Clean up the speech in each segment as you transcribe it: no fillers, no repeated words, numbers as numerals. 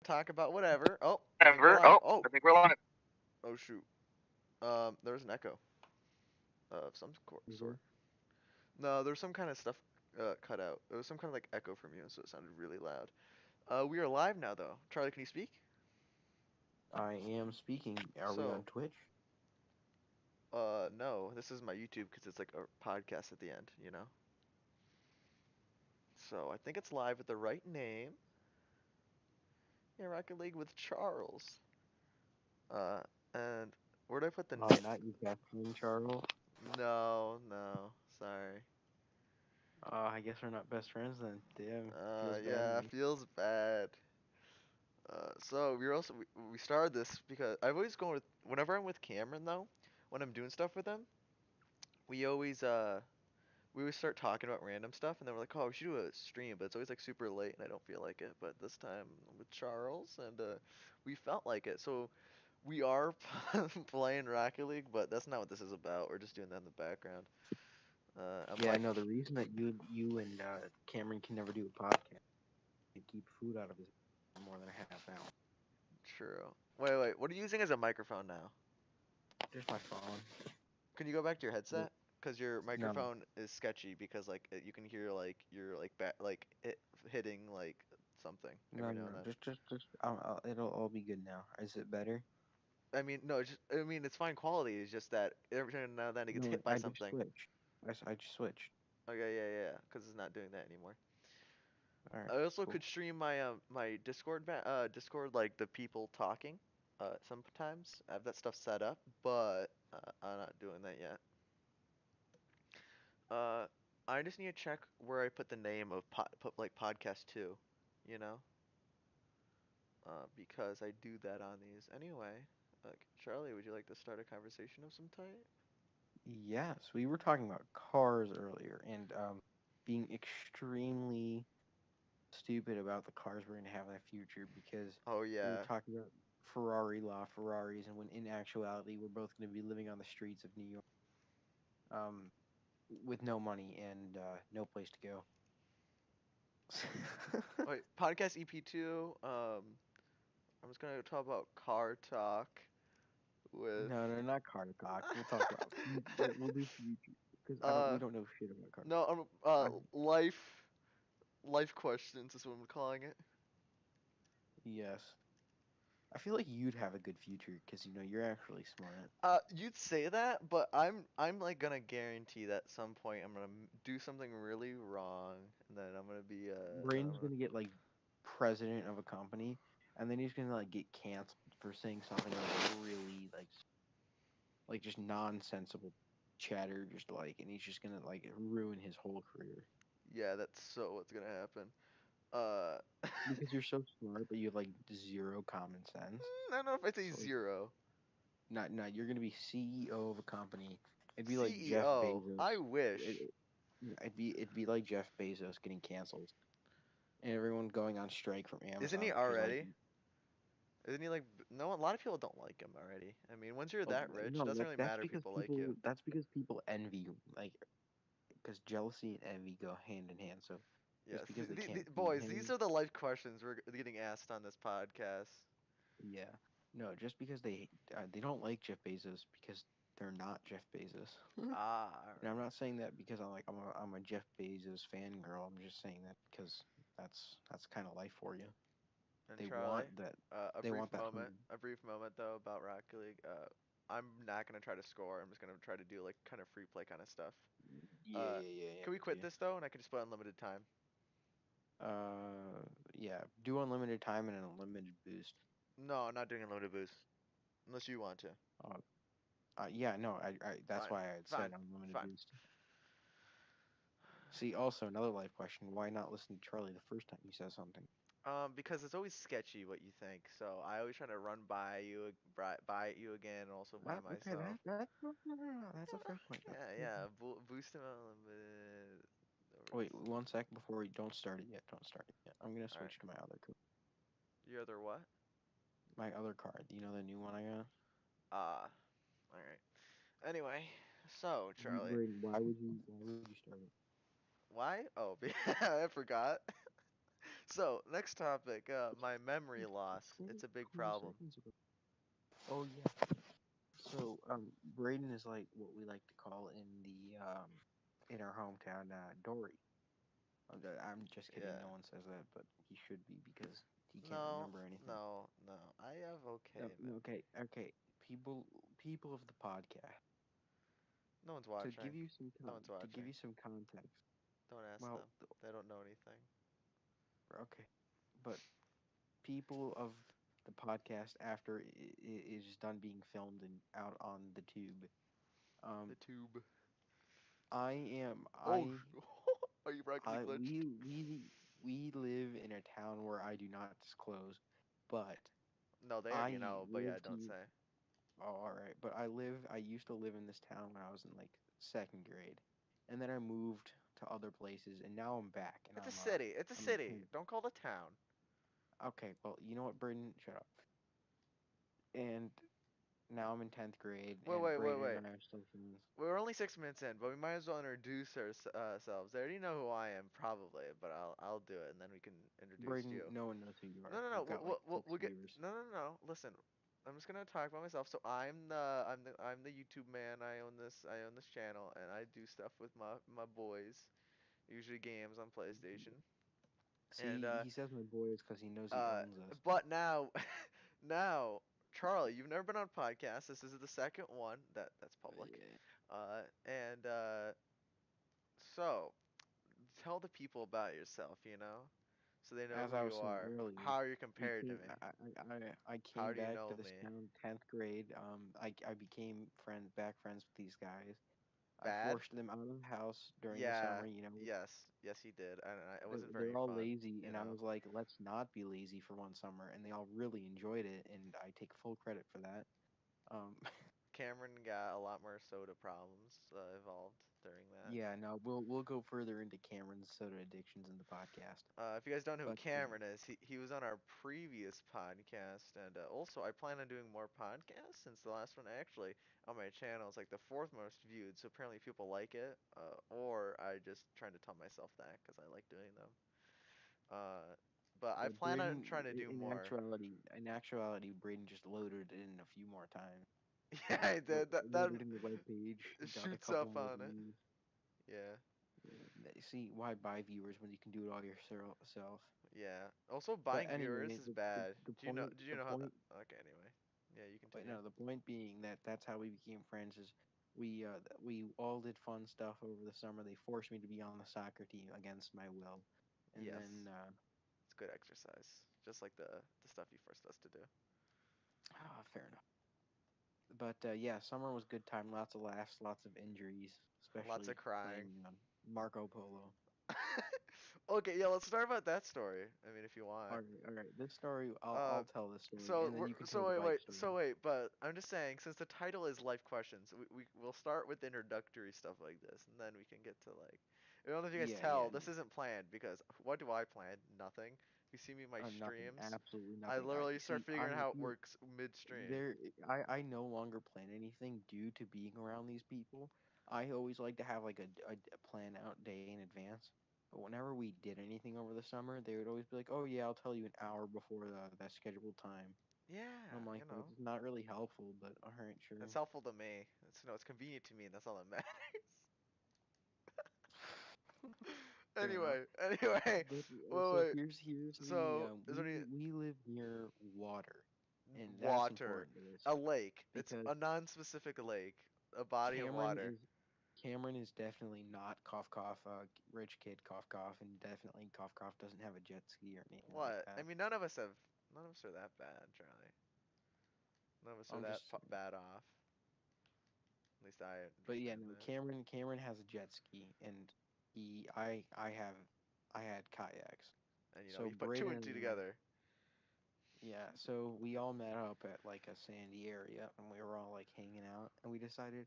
talk about whatever. Oh, I think we're Ever. live. Oh, Oh, I think we're live. oh shoot. There was an echo of some sort. Mhm. No, there was some kind of stuff cut out. There was some kind of like echo from you, so it sounded really loud. We are live now, though. Charlie, can you speak? I am speaking. Are we on So, Twitch? no, this is my YouTube because it's like a podcast at the end, you know. So I think it's live with the right name. Yeah, Rocket League with Charles. Uh, and where did I put the Oh, name? not you, Captain Charles. No, no, sorry. I guess we're not best friends then. Damn, feels bad to Yeah, me. feels bad. So we started this because I've always gone with whenever I'm with Cameron though, when I'm doing stuff with him, we always uh we always start talking about random stuff and then we're like, oh, we should do a stream, but it's always like super late and I don't feel like it. But this time with Charles and we felt like it. So we are playing Rocket League, but that's not what this is about. We're just doing that in the background. I'm Yeah, I like, know the reason that you and Cameron can never do a podcast. They keep food out of his for more than a half hour. true. Wait. What are you using as a microphone now? There's my phone. Can you go back to your Wait, headset? Because your no, microphone is sketchy because like you can hear like you're like hitting like something no, every now no. and then. Just. It'll all be good now. Is it better? I mean, no, I mean it's fine quality. It's just that every now and then it gets No, hit by I just something. switched. I just switched. Okay, yeah. Because it's not doing that anymore. All right, I also cool. could stream my Discord like the people talking. Sometimes I have that stuff set up, but I'm not doing that yet. Uh, I just need to check where I put the name of put like podcast two, you know, because I do that on these anyway. Charlie, would you like to start a conversation of some type? Yes, we were talking about cars earlier and being extremely stupid about the cars we're going to have in the future because Oh we were yeah, talking about Ferraris, and when in actuality we're both going to be living on the streets of New York, um, with no money and no place to go. wait, podcast EP2. I'm just gonna talk about car talk with No, no, not car talk. We'll talk about we'll do future because I don't we uh don't know shit about cars. no I, life questions is what I'm calling it. yes, I feel like you'd have a good future because you're actually smart. You'd say that, but I'm like gonna guarantee that at some point I'm gonna do something really wrong, and then I'm gonna be then I'm Braden's gonna gonna get like president of a company, and then he's gonna like get canceled for saying something like really like just nonsensical chatter, just like, and he's just gonna like ruin his whole career yeah, that's so what's gonna happen. Uh, because you're so smart, but you have like zero common sense. I don't know if I say So like, zero. not you're gonna be CEO of a company. It'd be like Jeff CEO, Bezos. I It, wish. it, it'd be like Jeff Bezos getting canceled and everyone going on strike from Isn't Amazon he because like already? Isn't he like no? A lot of people don't like him already. I mean, once you're oh, that rich, it no, doesn't really that's matter if because people like you. people envy you, like because jealousy and envy go hand in hand. So Yes, just because they can't beat boys, these him, are the life questions we're getting asked on this podcast. yeah, no, just because they don't like Jeff Bezos because they're not Jeff Bezos. Ah, And I'm alright. not saying that because I'm a Jeff Bezos fangirl. I'm just saying that because that's kind of life for you. And They Charlie, want that. They want that home. a brief moment though about Rocket League. I'm not gonna try to score. I'm just gonna try to do like kind of free play kind of stuff. Yeah, Uh, yeah, yeah, can we yeah, quit this though, and I can just play unlimited time? yeah. Yeah. Do unlimited time and an unlimited boost. No, I'm not doing unlimited boost unless you want to. Uh, yeah, no, that's Fine, why I had fine, said unlimited fine. boost. See, also another life question: why not listen to Charlie the first time he says something? Because it's always sketchy what you think, so I always try to run by you, by you again, and also by Okay, myself. that's a fair point. That's a fair Yeah. point. Boost him unlimited. Wait, 1 sec before we don't start it yet. Don't start it yet. I'm gonna All right. switch to my other Your other what? my other card. You know the new one I got. All right. Anyway, so Charlie, Braden, why would you start it? why? Oh, I forgot. So next topic, my memory loss. It's a big 20 problem. seconds ago. Oh yeah. So Braden is like what we like to call in our hometown Dory. I'm just kidding. Yeah. No one says that, but he should be because he can't No, remember anything. no, no. I have No, okay no, memory. okay. People, people of the podcast. No one's To give watching. you some No one's to give watching. you some context. Don't ask Well, them. They don't know anything. okay, but people of the podcast after it is done being filmed and out on the tube. The Um, tube. I am Oh, are you practically I glitched? we live in a town where I do not disclose, but No, they already I know, but yeah, lived don't here. say. Oh, all right, but I used to live in this town when I was in like second grade, and then I moved to other places, and now I'm back, and It's a city. It's a I'm in city. 10th. Don't call it a town. Okay, well, you know what, Braden, shut up. And now I'm in 10th grade, Wait, and wait, wait, Braden and wait. I are still friends. We're only 6 minutes in, but we might as well introduce ourselves. They already know who I am, probably, but I'll do it, and then we can introduce Braden, you. no one knows who you No, are. no, no. You've got like six We'll get. viewers. No, no, no, no. Listen, I'm just gonna talk about myself. So I'm the YouTube man. I own this channel, and I do stuff with my boys. Usually games on PlayStation. And See, he says my boys because he knows he uh, owns us. but now, now, Charlie, you've never been on podcast. This is the second one that's public. Yeah. And so tell the people about yourself. So they know As who I you was saying are. earlier, How are you compared to me? I How came do you back to know this me? town 10th grade. I became friends with these guys. I Bad? forced them out of the house during the summer. Yeah. You know, Yes. Yes, he did. And it wasn't they're very all fun. lazy, You and I know. was like, let's not be lazy for one summer, and they all really enjoyed it, and I take full credit for that. Um, Cameron got a lot more soda problems evolved during that. yeah, no, we'll go further into Cameron's soda addictions in the podcast, If you guys don't know who but Cameron is, he was on our previous podcast, and also I plan on doing more podcasts since the last one actually on my channel is like the fourth most viewed. So apparently people like it, or I just trying to tell myself that because I like doing them. Uh, but I plan on Braden, trying to do more. in actuality, Braden just loaded it in a few more times. Yeah, I did. That Loaded in the web page, got a shoots couple up more on it. views. Yeah, See, why buy viewers when you can do it all yourself? yeah. Also, But buying viewers anyway, is bad. the point Did you the know how? point Okay, anyway. Yeah, you Wait, continue. no, the point being that that's how we became friends is we all did fun stuff over the summer. They forced me to be on the soccer team against my will, and then Yes, it's good exercise, just like the stuff you forced us to do. fair enough. But yeah, summer was good time. Lots of laughs, lots of injuries, Lots of especially crying. playing Marco Polo. Okay, yeah, let's start about that story. I mean, if you want. All right. This story, Uh, I'll tell this story, and then you can tell the bike story. so wait, but I'm just saying, since the title is life questions, we'll start with introductory stuff like this, and then we can get to like, I don't know if you guys Yeah, tell, yeah. this isn't planned because what do I plan? Nothing. If you see me in my Nothing, streams, absolutely I nothing. literally start I figuring out how it here works midstream. there I no longer plan anything due to being around these people. I always like to have like a plan out day in advance. But whenever we did anything over the summer, they would always be like, "Oh yeah, I'll tell you an hour before that scheduled time." And I'm Yeah, like, "That's not really helpful, but all right, it's sure." helpful to me. It's convenient to me, and that's all that matters. Fair enough. Anyway, But wait, so wait. here's So is there any we live near water, and that's water, important to this a lake? It's because a non-specific lake, a body of Cameron water. is Cameron is definitely not cough cough rich kid cough cough, and definitely cough cough doesn't have a jet ski or anything like What? I that. mean, none of us are that bad, Charlie. None of us are I'm that just saying. bad off. At least I But yeah, understand no, that. Cameron has a jet ski, and he I had kayaks. And So you put two Braden and two and I, together. yeah, so we all met up at like a sandy area, and we were all like hanging out, and we decided,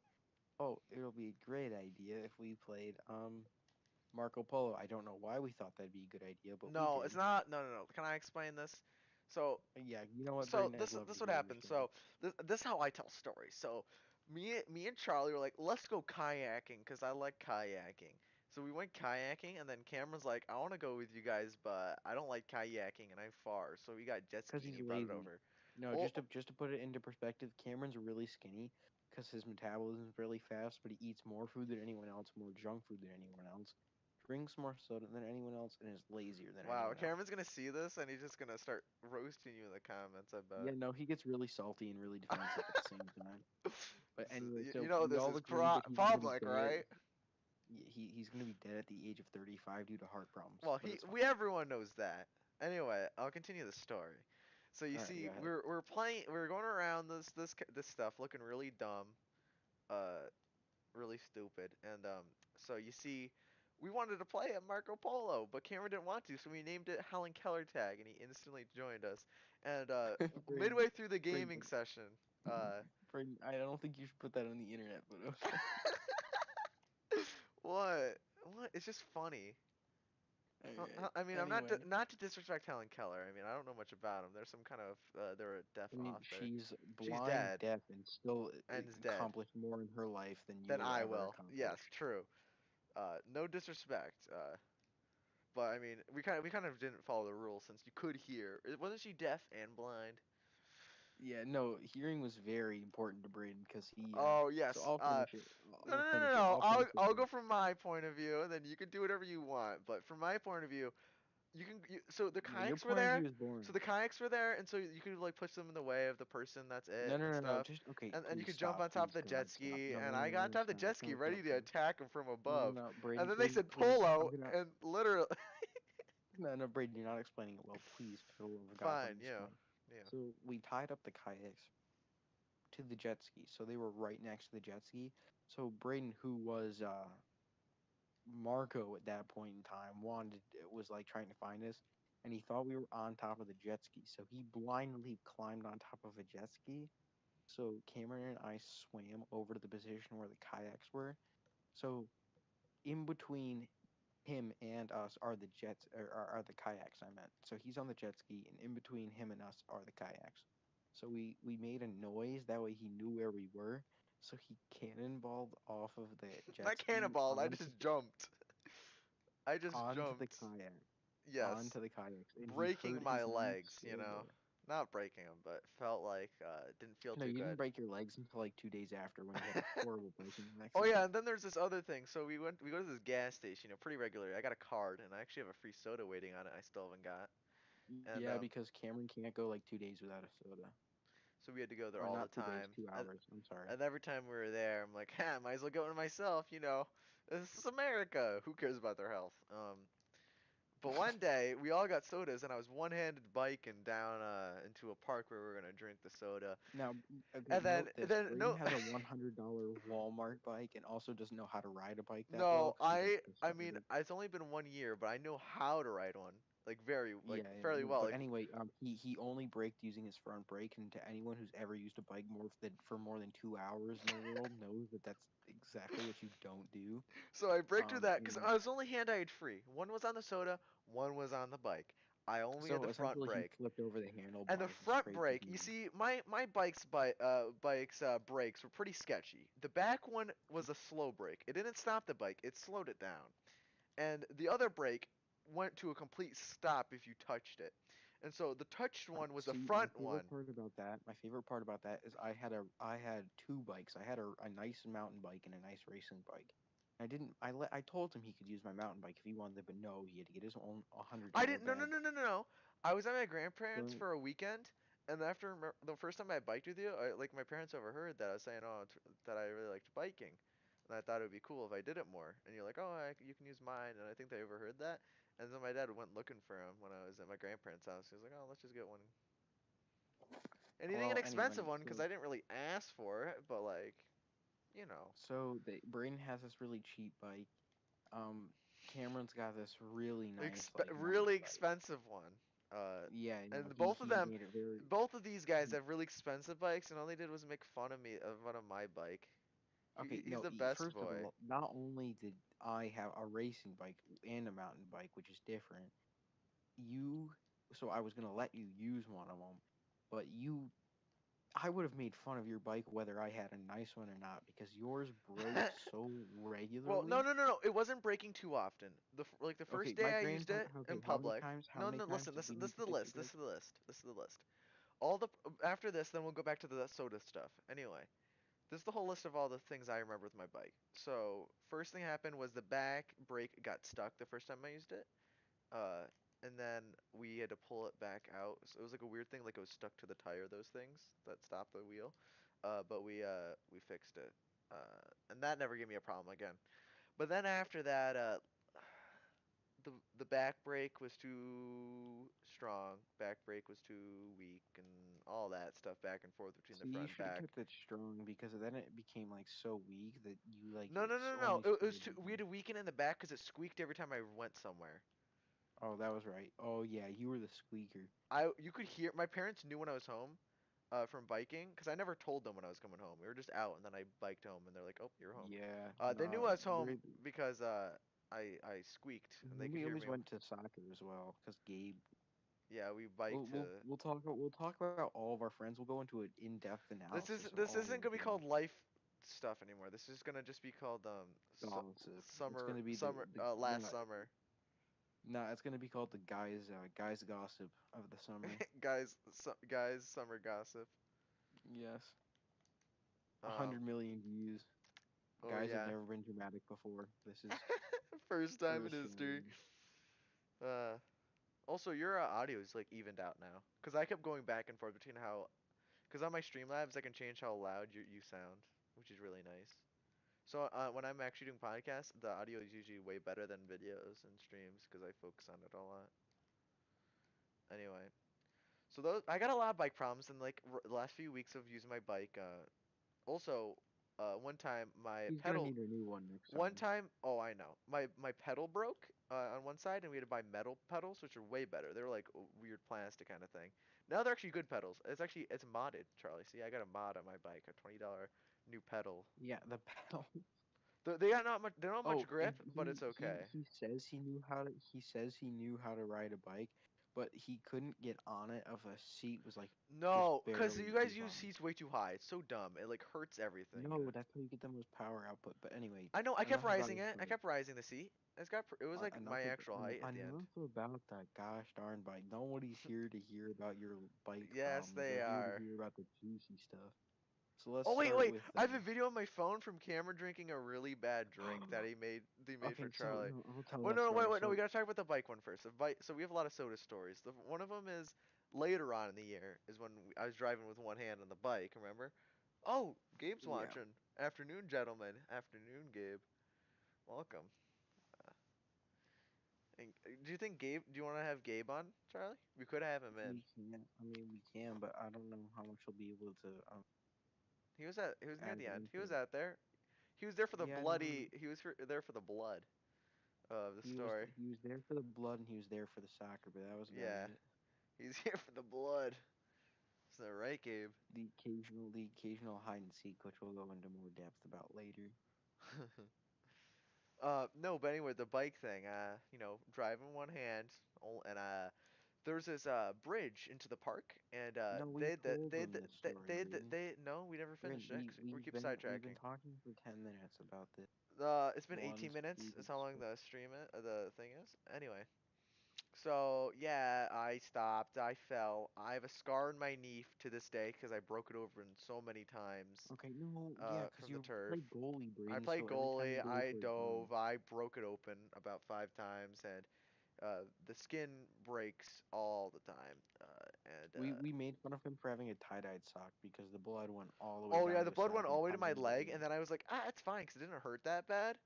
oh, it'll be a great idea if we played Marco Polo. I don't know why we thought that'd be a good idea, but we No, it's did. not. No, no, no. Can I explain this? So Yeah, you know what, so Braden? I'd love this to what hear your happened. story. So this is how I tell stories. So me and Charlie were like, let's go kayaking because I like kayaking. So we went kayaking, and then Cameron's like, I want to go with you guys, but I don't like kayaking, and I'm far. So we got jet Because ski, and he's he brought it lazy. over. No, Oh, just to put it into perspective, Cameron's really skinny because his metabolism's really fast, but he eats more food than anyone else, more junk food than anyone else, drinks more soda than anyone else, and is lazier than wow, anyone else. Cameron's gonna see this, and he's just gonna start roasting you in the comments, I bet. Yeah, no, he gets really salty and really defensive at the same time. But anyway, You so know we this all is agreed that he's gonna be public, dead. right? He's gonna be dead at the age of 35 due to heart problems, Well, but he it's fine. we everyone knows that. Anyway, I'll continue the story. So you All right, go see, ahead. we're playing, we're going around this stuff, looking really dumb, uh, really stupid, and so you see, we wanted to play at Marco Polo, but Cameron didn't want to, so we named it Helen Keller Tag, and he instantly joined us. And Braden, midway through the gaming Braden, session, uh, Braden, I don't think you should put that on the internet, but okay. what? What? It's just funny. All right. I mean, I'm not Anyway, not to disrespect Helen Keller. I mean, I don't know much about him. There's some kind of they're a deaf I mean, author. she's She's blind, dead deaf, and still and is dead. accomplished more in her life than you Then will I ever will. accomplish. Yes, true. No disrespect. But I mean, we kind of didn't follow the rules since you could hear. Wasn't she deaf and blind? Yeah, no, hearing was very important to Braden because he. Oh So yes. I'll finish it. No, no, I'll no, no, finish it. no. I'll I'll finish it I'll go first. from my point of view, and then you can do whatever you want. But from my point of view, so the No, your kayaks were point of view there. is So boring. the kayaks were there, and so you could like push them in the way of the person. That's No, it no, and no, no. stuff. Just okay. And you Please could jump stop. on top of Please, the jet God, stop. ski, No, and no, I no, got on no. top of the Stop. jet ski Stop. ready Stop. to Stop. attack him from No, no, above. no, And Braden, then they Braden, said please. I'm polo, gonna. and literally, No, no, Braden, you're not explaining it well. Please, for the love of God, let fine, me yeah, explain. yeah. So we tied up the kayaks to the jet ski, so they were right next to the jet ski. So Braden, who was Marco at that point in time, was like trying to find us, and he thought we were on top of the jet ski, so he blindly climbed on top of a jet ski. So Cameron and I swam over to the position where the kayaks were. So in between him and us are the jets or are the kayaks I meant. So he's on the jet ski and in between him and us are the kayaks. So we made a noise that way he knew where we were. So he cannonballed off of the Not jet ski cannonballed. I just jumped. I just onto the jumped. kayak Yes, onto the kayaks and he breaking hurt my his knee legs. so bad. Not breaking them, but felt like didn't feel No, too you didn't good. break your legs until like 2 days after when you had a horrible biking Oh yeah, accident. and then there's this other thing. So we go to this gas station, pretty regularly. I got a card, and I actually have a free soda waiting on it. I still haven't got. And Yeah, because Cameron can't go like 2 days without a soda. so we had to go there Or all the not 2 days, time. 2 hours. I'm sorry. And every time we were there, I'm like, ha, might as well get one myself. This is America. Who cares about their health? But one day we all got sodas, and I was one-handed biking down into a park where we were gonna drink the soda. Now, okay, And then note this. then Braden no. has a $100 Walmart bike and also doesn't know how to ride a bike that well No, because he doesn't I mean decide. it's only been 1 year, but I know how to ride one like Yeah, yeah, fairly no, well. but Like, anyway, he only braked using his front brake, and to anyone who's ever used a bike for more than 2 hours in the world knows that that's exactly what you don't do. so I braked through that because And I was only hand-eye free. One was on the soda, one was on the bike. I only had so the front essentially, he brake. flipped over the And the handlebars and front scraped his brake, you knee. see, my bike's brakes were pretty sketchy. The back one was a slow brake. It didn't stop the bike; it slowed it down. And the other brake went to a complete stop if you touched it. And so the touched one was the See, my front favorite one. part about that, is I had two bikes. I had a nice mountain bike and a nice racing bike. I told him he could use my mountain bike if he wanted, but no, he had to get his own hundred I dollar didn't. No, no, bag. no, no, no, no. I was at my grandparents So for a weekend, and after the first time I biked with you, like my parents overheard that I was saying, oh, that I really liked biking, and I thought it would be cool if I did it more. And you're like, oh, you can use mine, and I think they overheard that. And then my dad went looking for him when I was at my grandparents' house. He was like, oh, let's just get one. And he didn't get well, an expensive anyway, one because I didn't really ask for it, but like, you know, Braden has this really cheap bike. Um, Cameron's got this really nice like mountain really bike. expensive one. Uh, Yeah, no, and he made it very. both of these guys He, have really expensive bikes, and all they did was make fun of fun of my bike. okay, He's no. the best First of boy. all, not only did I have a racing bike and a mountain bike, which is different, you so I was gonna let you use one of them, but you I would have made fun of your bike whether I had a nice one or not because yours broke so Well, no, regularly. no, no, no. It wasn't breaking too often. Like the Okay, first day my I used grandpa. it in Okay, public. how No, many no. times Listen, did we this need is to the fix your list. This bike? is the list. This is the list. All the after this, then we'll go back to the soda stuff. Anyway, this is the whole list of all the things I remember with my bike. So first thing happened was the back brake got stuck the first time I used it. Uh, and then we had to pull it back out. So it was like a weird thing, like it was stuck to the tire. Those things that stop the wheel. But we fixed it. And that never gave me a problem again. But then after that, the back brake was too strong. Back brake was too weak, and all that stuff back and forth between the See, you front and should have back. kept it strong because then it became like so weak that you like No, no, it's no, no, no. only It was started too. We had leaking. to weaken in the back because it squeaked every time I went somewhere. Oh, that was right. Oh yeah, you were the squeaker. You could hear my parents knew when I was home, from biking, because I never told them when I was coming home. We were just out, and then I biked home, and they're like, "Oh, you're home." Yeah, They knew no, I was home we're because I squeaked, and they could we hear always me. went to soccer as well because Gabe. Yeah, we biked to. We'll talk about all of our friends. We'll go into an in-depth analysis of This all isn't of gonna be them. called life stuff anymore. This is gonna just be called Gossip. It's gonna be the last no, summer. no, it's gonna be called the guys gossip of the summer. Guys, summer gossip. Yes, 100 Um, million views. oh Guys have yeah, never been dramatic before. This is first time in first history. time. Uh, Also, your audio is like evened out now, cause I kept going back and forth between cause on my Streamlabs I can change how loud you sound, which is really nice. So when I'm actually doing podcasts, the audio is usually way better than videos and streams, cause I focus on it a lot. Anyway, so those I got a lot of bike problems in like the last few weeks of using my bike. Also, one time my He's gonna pedal need a new one next One time. time, oh, I know. My pedal broke on one side, and we had to buy metal pedals, which are way better. They're like a weird plastic kind of thing. Now they're actually good pedals. It's modded, Charlie. See, I got a mod on my bike, a $20 new pedal. Yeah, the pedal. They got not much. They don't have much Oh, and grip, but it's okay. he says he says he knew how to ride a bike, but he couldn't get on it if a seat was like just No, cause barely you guys too use high. seats way too high. It's so dumb. It like hurts everything. No, that's how you get the most power output. But anyway, I know. I kept enough about rising his it. I bike. kept rising the seat. It was like my actual height at the end. Enough about that gosh darn bike. Nobody's here to hear about your bike Yes, problems. they They're here to are. hear about the juicy stuff. So let's Oh wait, start wait! with I have a video on my phone from Cameron drinking a really bad drink that he made for okay, so Charlie. no, I'll tell Well, that no, wait, story. wait, no. We So gotta talk about the bike one first. So we have a lot of soda stories. One of them is later on in the year is when I was driving with one hand on the bike. Remember? Oh, Gabe's yeah, watching. Afternoon, gentlemen. Afternoon, Gabe. Welcome. Uh, do you think Gabe? Do you want to have Gabe on, Charlie? We could have him in. we can. I mean, we can, but I don't know how much we'll be able to He was near add the end. He was into. out there. He was there for the Yeah, no, bloody. There for the blood of the story. he was there for the blood and he was there for the soccer, but that was about Yeah, it. he's here for the blood. Is that right, Gabe? The occasional hide and seek, which we'll go into more depth about later. No, but anyway, the bike thing. Driving one hand, and there's this bridge into the park, and No, we told them this story, dude. no, we never finished it. 'Cause we keep We've been sidetracking. talking for 10 minutes about this It's been one 18 minutes. That's stupid how long story. the thing is. Anyway. So yeah, I stopped. I fell. I have a scar in my knee to this day because I broke it open so many times Okay, no, yeah, because from the you turf. play goalie, I Braden. play So every time you goalie. go I for a goal, dove. I broke it open about 5 times, and the skin breaks all the time. And we made fun of him for having a tie-dyed sock because the blood went all the way Oh yeah, down the to his blood went sock all and the way to tied my him back leg, and in. then I was like, it's fine because it didn't hurt that bad,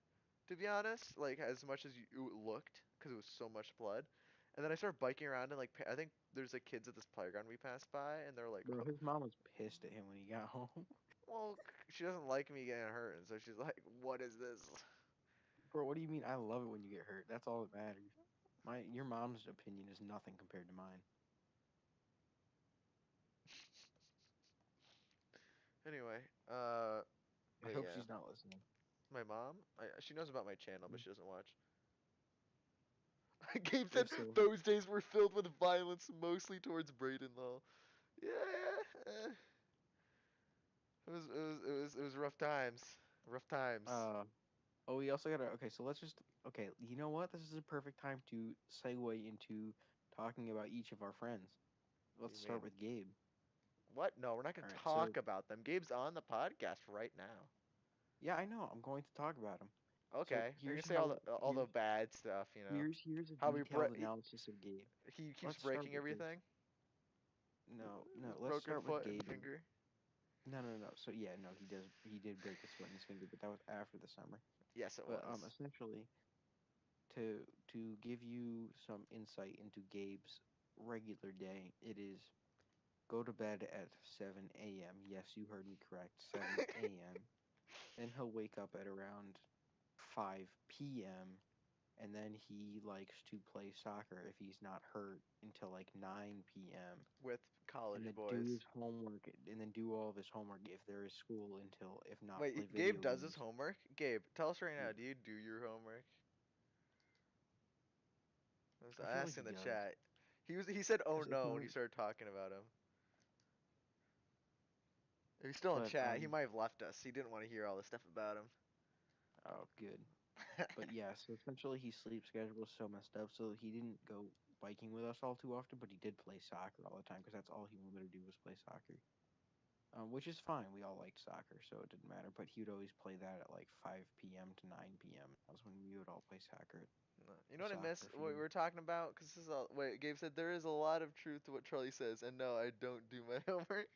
to be honest. Like as much as it looked, because it was so much blood. And then I started biking around, and like I think there's like kids at this playground we passed by, and they're like, Bro, his mom was pissed at him when he got home. well, she doesn't like me getting hurt, and so she's like, "What is this?" Bro, what do you mean? I love it when you get hurt. That's all that matters. Your mom's opinion is nothing compared to mine. Anyway, I but hope yeah, she's not listening. my mom, she knows about my channel, but she doesn't watch. Gabe said If so, those days were filled with violence, mostly towards Braden, though. Yeah. it was rough times. Rough times. Uh, oh, we also gotta. Okay, so let's just. Okay, you know what? This is a perfect time to segue into talking about each of our friends. What do Let's you start mean? with Gabe. What? No, we're not gonna All right, talk so about them. Gabe's on the podcast right now. yeah, I know. I'm going to talk about him. So Okay, you're gonna here's say how. all the bad stuff, you know. Here's a How we detailed analysis of Gabe. he keeps Let's start breaking with this. everything. No. Let's Broken start with foot and Gabe. finger. No. So yeah, no, he does. He did break his foot and his finger, but that was after the summer. Yes, it But was. essentially, to give you some insight into Gabe's regular day, it is go to bed at 7 a.m. Yes, you heard me correct, 7 a.m. Then he'll wake up at around 5 p.m. and then he likes to play soccer if he's not hurt until like 9 p.m. With and college then do his boys. homework and then do all of his homework if there is school until if not play Wait, Gabe video does his games. homework? Gabe, tell us right now, Yeah. do you do your homework? I was I feel like asking he the does chat. He said oh because it's no when not. you started talking about him. If he's still in But chat, he might have left us. He didn't want to hear all this stuff about him. oh, good. But yeah, so essentially his sleep schedule was so messed up, so he didn't go biking with us all too often, but he did play soccer all the time because that's all he wanted to do was play soccer. Which is fine. We all liked soccer, so it didn't matter. But he would always play that at like 5 p.m. to 9 p.m. That was when we would all play soccer at No. You know the what I miss? soccer What we field. were talking about? Cause this is all. Wait, Gabe said there is a lot of truth to what Charlie says, and no, I don't do my homework.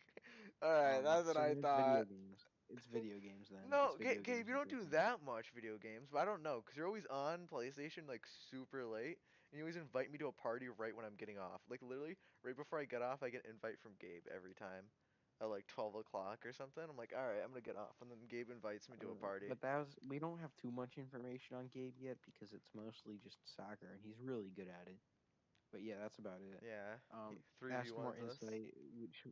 All right, that's what So I then it's video thought. games. It's video games then. It's No, video Gabe, games you and don't do drinking. that much video games, but I don't know, cause you're always on PlayStation like super late, and you always invite me to a party right when I'm getting off. Like literally, right before I get off, I get an invite from Gabe every time, at like 12 o'clock or something. I'm like, all right, I'm gonna get off, and then Gabe invites me to a party. But that was we don't have too much information on Gabe yet because it's mostly just soccer and he's really good at it. But yeah, that's about it. Yeah, he As for more 3v1s us. insight,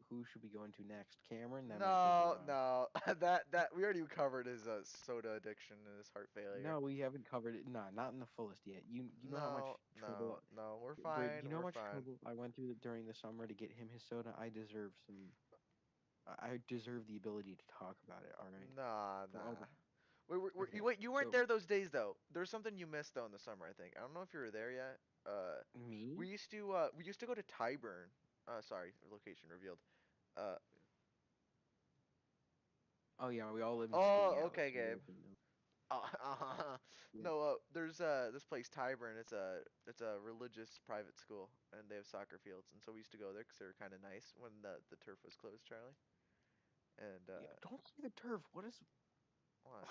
who should we go into next? Cameron, that might take a No, while. no, that we already covered his soda addiction and his heart failure. No, we haven't covered it. Nah, not in the fullest yet. You know how No, much no, trouble, no, we're Brady, you fine, know how we're much fine. trouble I went through during the summer to get him his soda. I deserve some. I deserve the ability to talk about it. All right. Nah, For all nah. the You okay. wait, you weren't So there those days though. There's something you missed though in the summer, I think. I don't know if you were there yet. me? We used to go to Tyburn. Sorry, location revealed. Uh, Oh yeah, we all live in oh, Skinny Alice, okay, Gabe. United Kingdom. Yeah. No, there's this place Tyburn. It's a religious private school, and they have soccer fields, and so we used to go there because they were kind of nice when the turf was closed, Charlie. And Yeah. Don't say the turf. What is? what?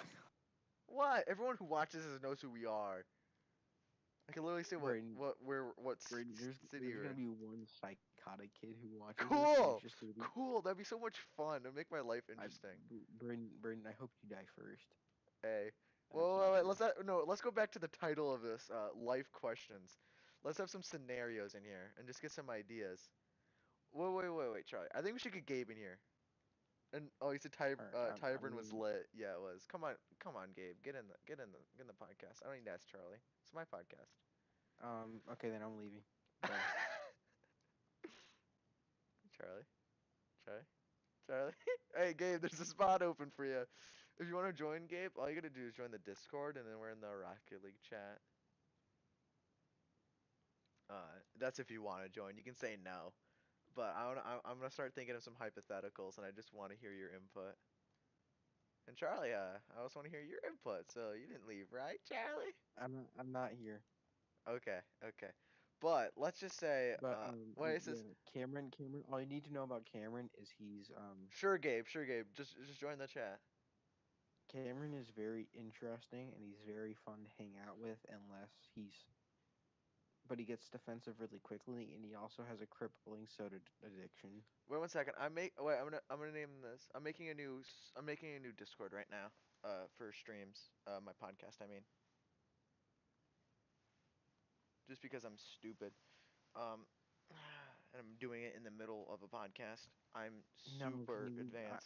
What? Everyone who watches this knows who we are. I can literally say Braden, Braden, city there's we're gonna in. be one psychotic kid who watches this, and it's Cool, just gonna be cool. That'd be so much fun. It'd make my life interesting. Braden. I hope you die first. Hey, That's well, not true. no, let's go back to the title of this, life questions. Let's have some scenarios in here and just get some ideas. Wait, Charlie. I think we should get Gabe in here. And oh, he said All right. I Tyburn was mean, lit. Yeah, it was. Come on, Gabe. Get in the podcast. I don't need to ask Charlie. It's my podcast. okay, then I'm leaving. Bye. Charlie, Charlie, Charlie. Hey, Gabe, there's a spot open for you. If you want to join, Gabe, all you gotta do is join the Discord, and then we're in the Rocket League chat. That's if you want to join. You can say no, but I'm gonna start thinking of some hypotheticals, and I just want to hear your input. And Charlie, I also want to hear your input. So you didn't leave, right, Charlie? I'm not here. Okay. But let's just say, But what is yeah, this? Cameron. All you need to know about Cameron is he's Sure, Gabe. Just join the chat. Cameron is very interesting and he's very fun to hang out with unless he's but he gets defensive really quickly and he also has a crippling soda addiction. Wait 1 second. Wait. I'm gonna name this. I'm making a new Discord right now. For streams. My podcast. I mean, just because I'm stupid. Um, and I'm doing it in the middle of a podcast. I'm No, super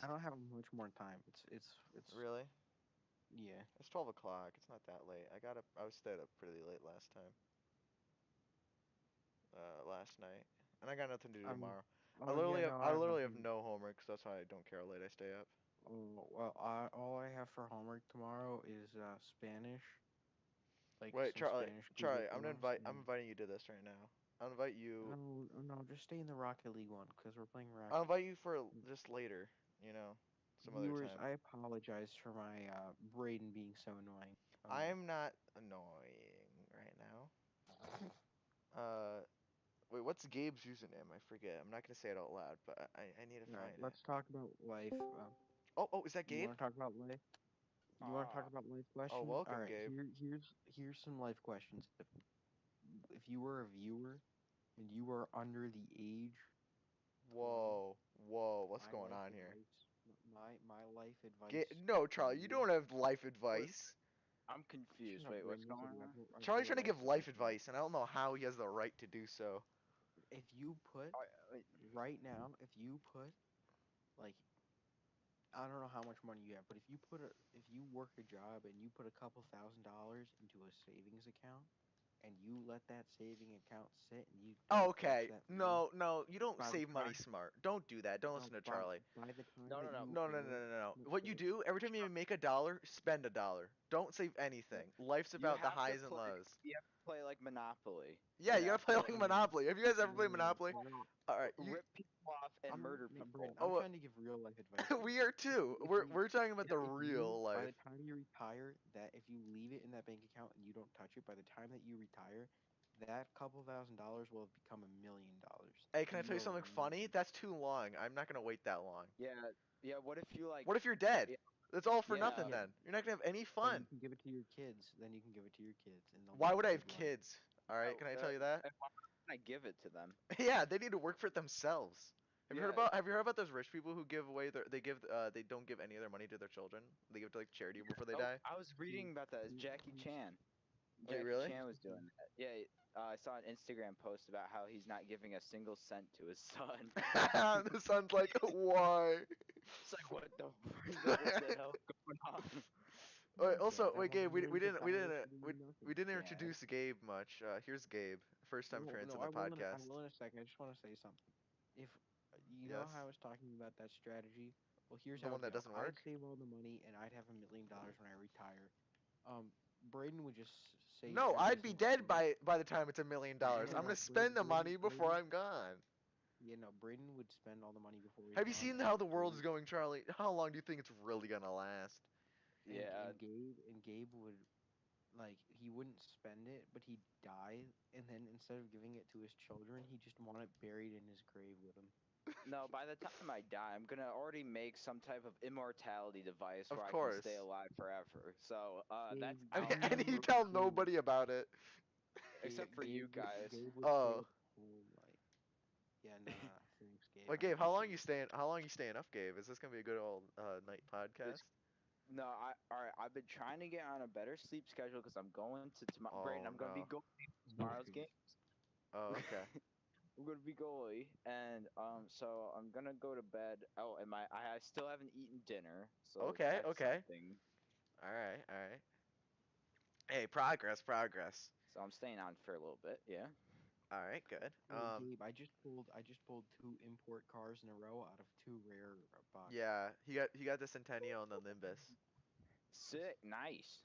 I advanced. don't have much more time. It's Really? yeah. It's 12 o'clock. It's not that late. I was stayed up pretty late last time. Last night, and I got nothing to do Um tomorrow. oh yeah, no, I I have literally have nothing. no homework, so that's why I don't care how late I stay up. Oh, well, all I have for homework tomorrow is Spanish, like Wait, some Charlie, Spanish Google Charlie, Forms, I'm and inviting you to this right now. I'll invite you. no, no, just stay in the Rocket League one because we're playing I'll Rocket. invite you for just later. You know, some other Viewers, time. I apologize for my Braden being so annoying. I'm not annoying right now. Uh, wait, what's Gabe's username? I forget. I'm not gonna say it out loud, but I need to All right, find it. let's talk about life. Oh, is that You Gabe? want to talk about life? You want to talk Ah, about life Oh, questions? All welcome, right, Gabe. here's some life questions. If you were a viewer and you were under the age 12, Whoa, what's my going life on here? advice, my life advice No, to Charlie, you you. don't have life what? advice. I'm Shut confused. up, Wait, what's Braden. going Listen, on? I have Charlie's real trying to life give life advice for you. advice, and I don't know how he has the right to do so. If you put Oh, wait, right now, if you put like I don't know how much money you have, but if you work a job and you put a couple $1,000s into a savings account and you let that saving account sit and you don't touch Okay, that money no, you don't by the save money time smart. Don't do that. Don't no listen to by Charlie. by the time no, no, that no. you earn No. no, What you do, every time you make a dollar, spend a dollar. Don't save Yeah. anything. Life's You about the have to highs and play. lows. You have to play like Monopoly. Yeah, You you gotta have play to like Monopoly. Have you guys ever played Monopoly? Alright, rip people off and murder Braden, people. I'm oh, trying to give real life advice here. we are too. We're talking about If, the if you real by the life. time you retire, that if you leave it in that bank account and you don't touch it, by the time that you retire, that couple $1,000s will have become $1,000,000, Hey, can I and tell you you have a something funny? million. That's too long. I'm not gonna wait that long. Yeah, yeah. What if you What like? if you're dead? Yeah, That's all for Then nothing yeah. yeah, then. You're not gonna have any then you fun. can give it to your kids. Then you can give it to your kids, and they'll Why live would a I have good life. kids? Alright, can I tell you that? And why don't I give it to them? Yeah, they need to work for it themselves. Yeah. Have you heard about those rich people who give away they don't give any of their money to their children? They give it to like charity before they Oh, die? I was Who, reading about that. It's who, Jackie who's, Chan. Wait, Jackie really? Chan who's was the doing that. Yeah, I saw an Instagram post about how he's not giving a single cent to his son. The son's like, why? It's like, what the? He's like, what the hell's going on? Wait, dad? also, I wait, have Gabe, millions of dollars for we, doing we nothing. didn't Dad. introduce Gabe much. Here's Gabe, first time No, appearance no, in the I podcast. will in a second. I just want to say something. If you know how I Yes, was talking about that strategy, well, here's the how one it'd that go. doesn't I'd work. save all the money, and I'd have $1,000,000 when I retire. Braden would just save No, every I'd be single dead penny. by the time it's $1 million. No, I'm gonna no, spend the money before Braden. I'm gone. Yeah, no, Braden would spend all the money before he's Have you gone, seen how the world is Gabe, going, Charlie? How long do you think it's really gonna last? Yeah, and Gabe would like he wouldn't spend it, but he'd die, and then instead of giving it to his children, he just want it buried in his grave with him. no, by the time I die, I'm gonna already make some type of immortality device Of where I can stay course. alive forever. So, that's Gabe, out And of you Gabe, tell Gabe, nobody about it. except for you guys. Gabe would stay Oh, at home. Like, yeah, nah, thanks, Gabe. wait, I Gabe, appreciate you. How long you staying up, Gabe? Is this gonna be a good old night This, podcast? no, all right. I've been trying to get on a better sleep schedule because I'm going to tomorrow. Brayden, Oh I'm gonna be no. going to No tomorrow's game. fees. Oh, okay. I'm gonna be goalie, and so I'm gonna go to bed. Oh, and I still haven't eaten dinner, so Okay, that's okay. something. All right. Hey, progress. So I'm staying on for a little bit. Yeah. All right, good. Hey, Gabe, I just pulled two import cars in a row out of two rare boxes. Yeah, he got the Centennial and the Nimbus. Sick. Nice.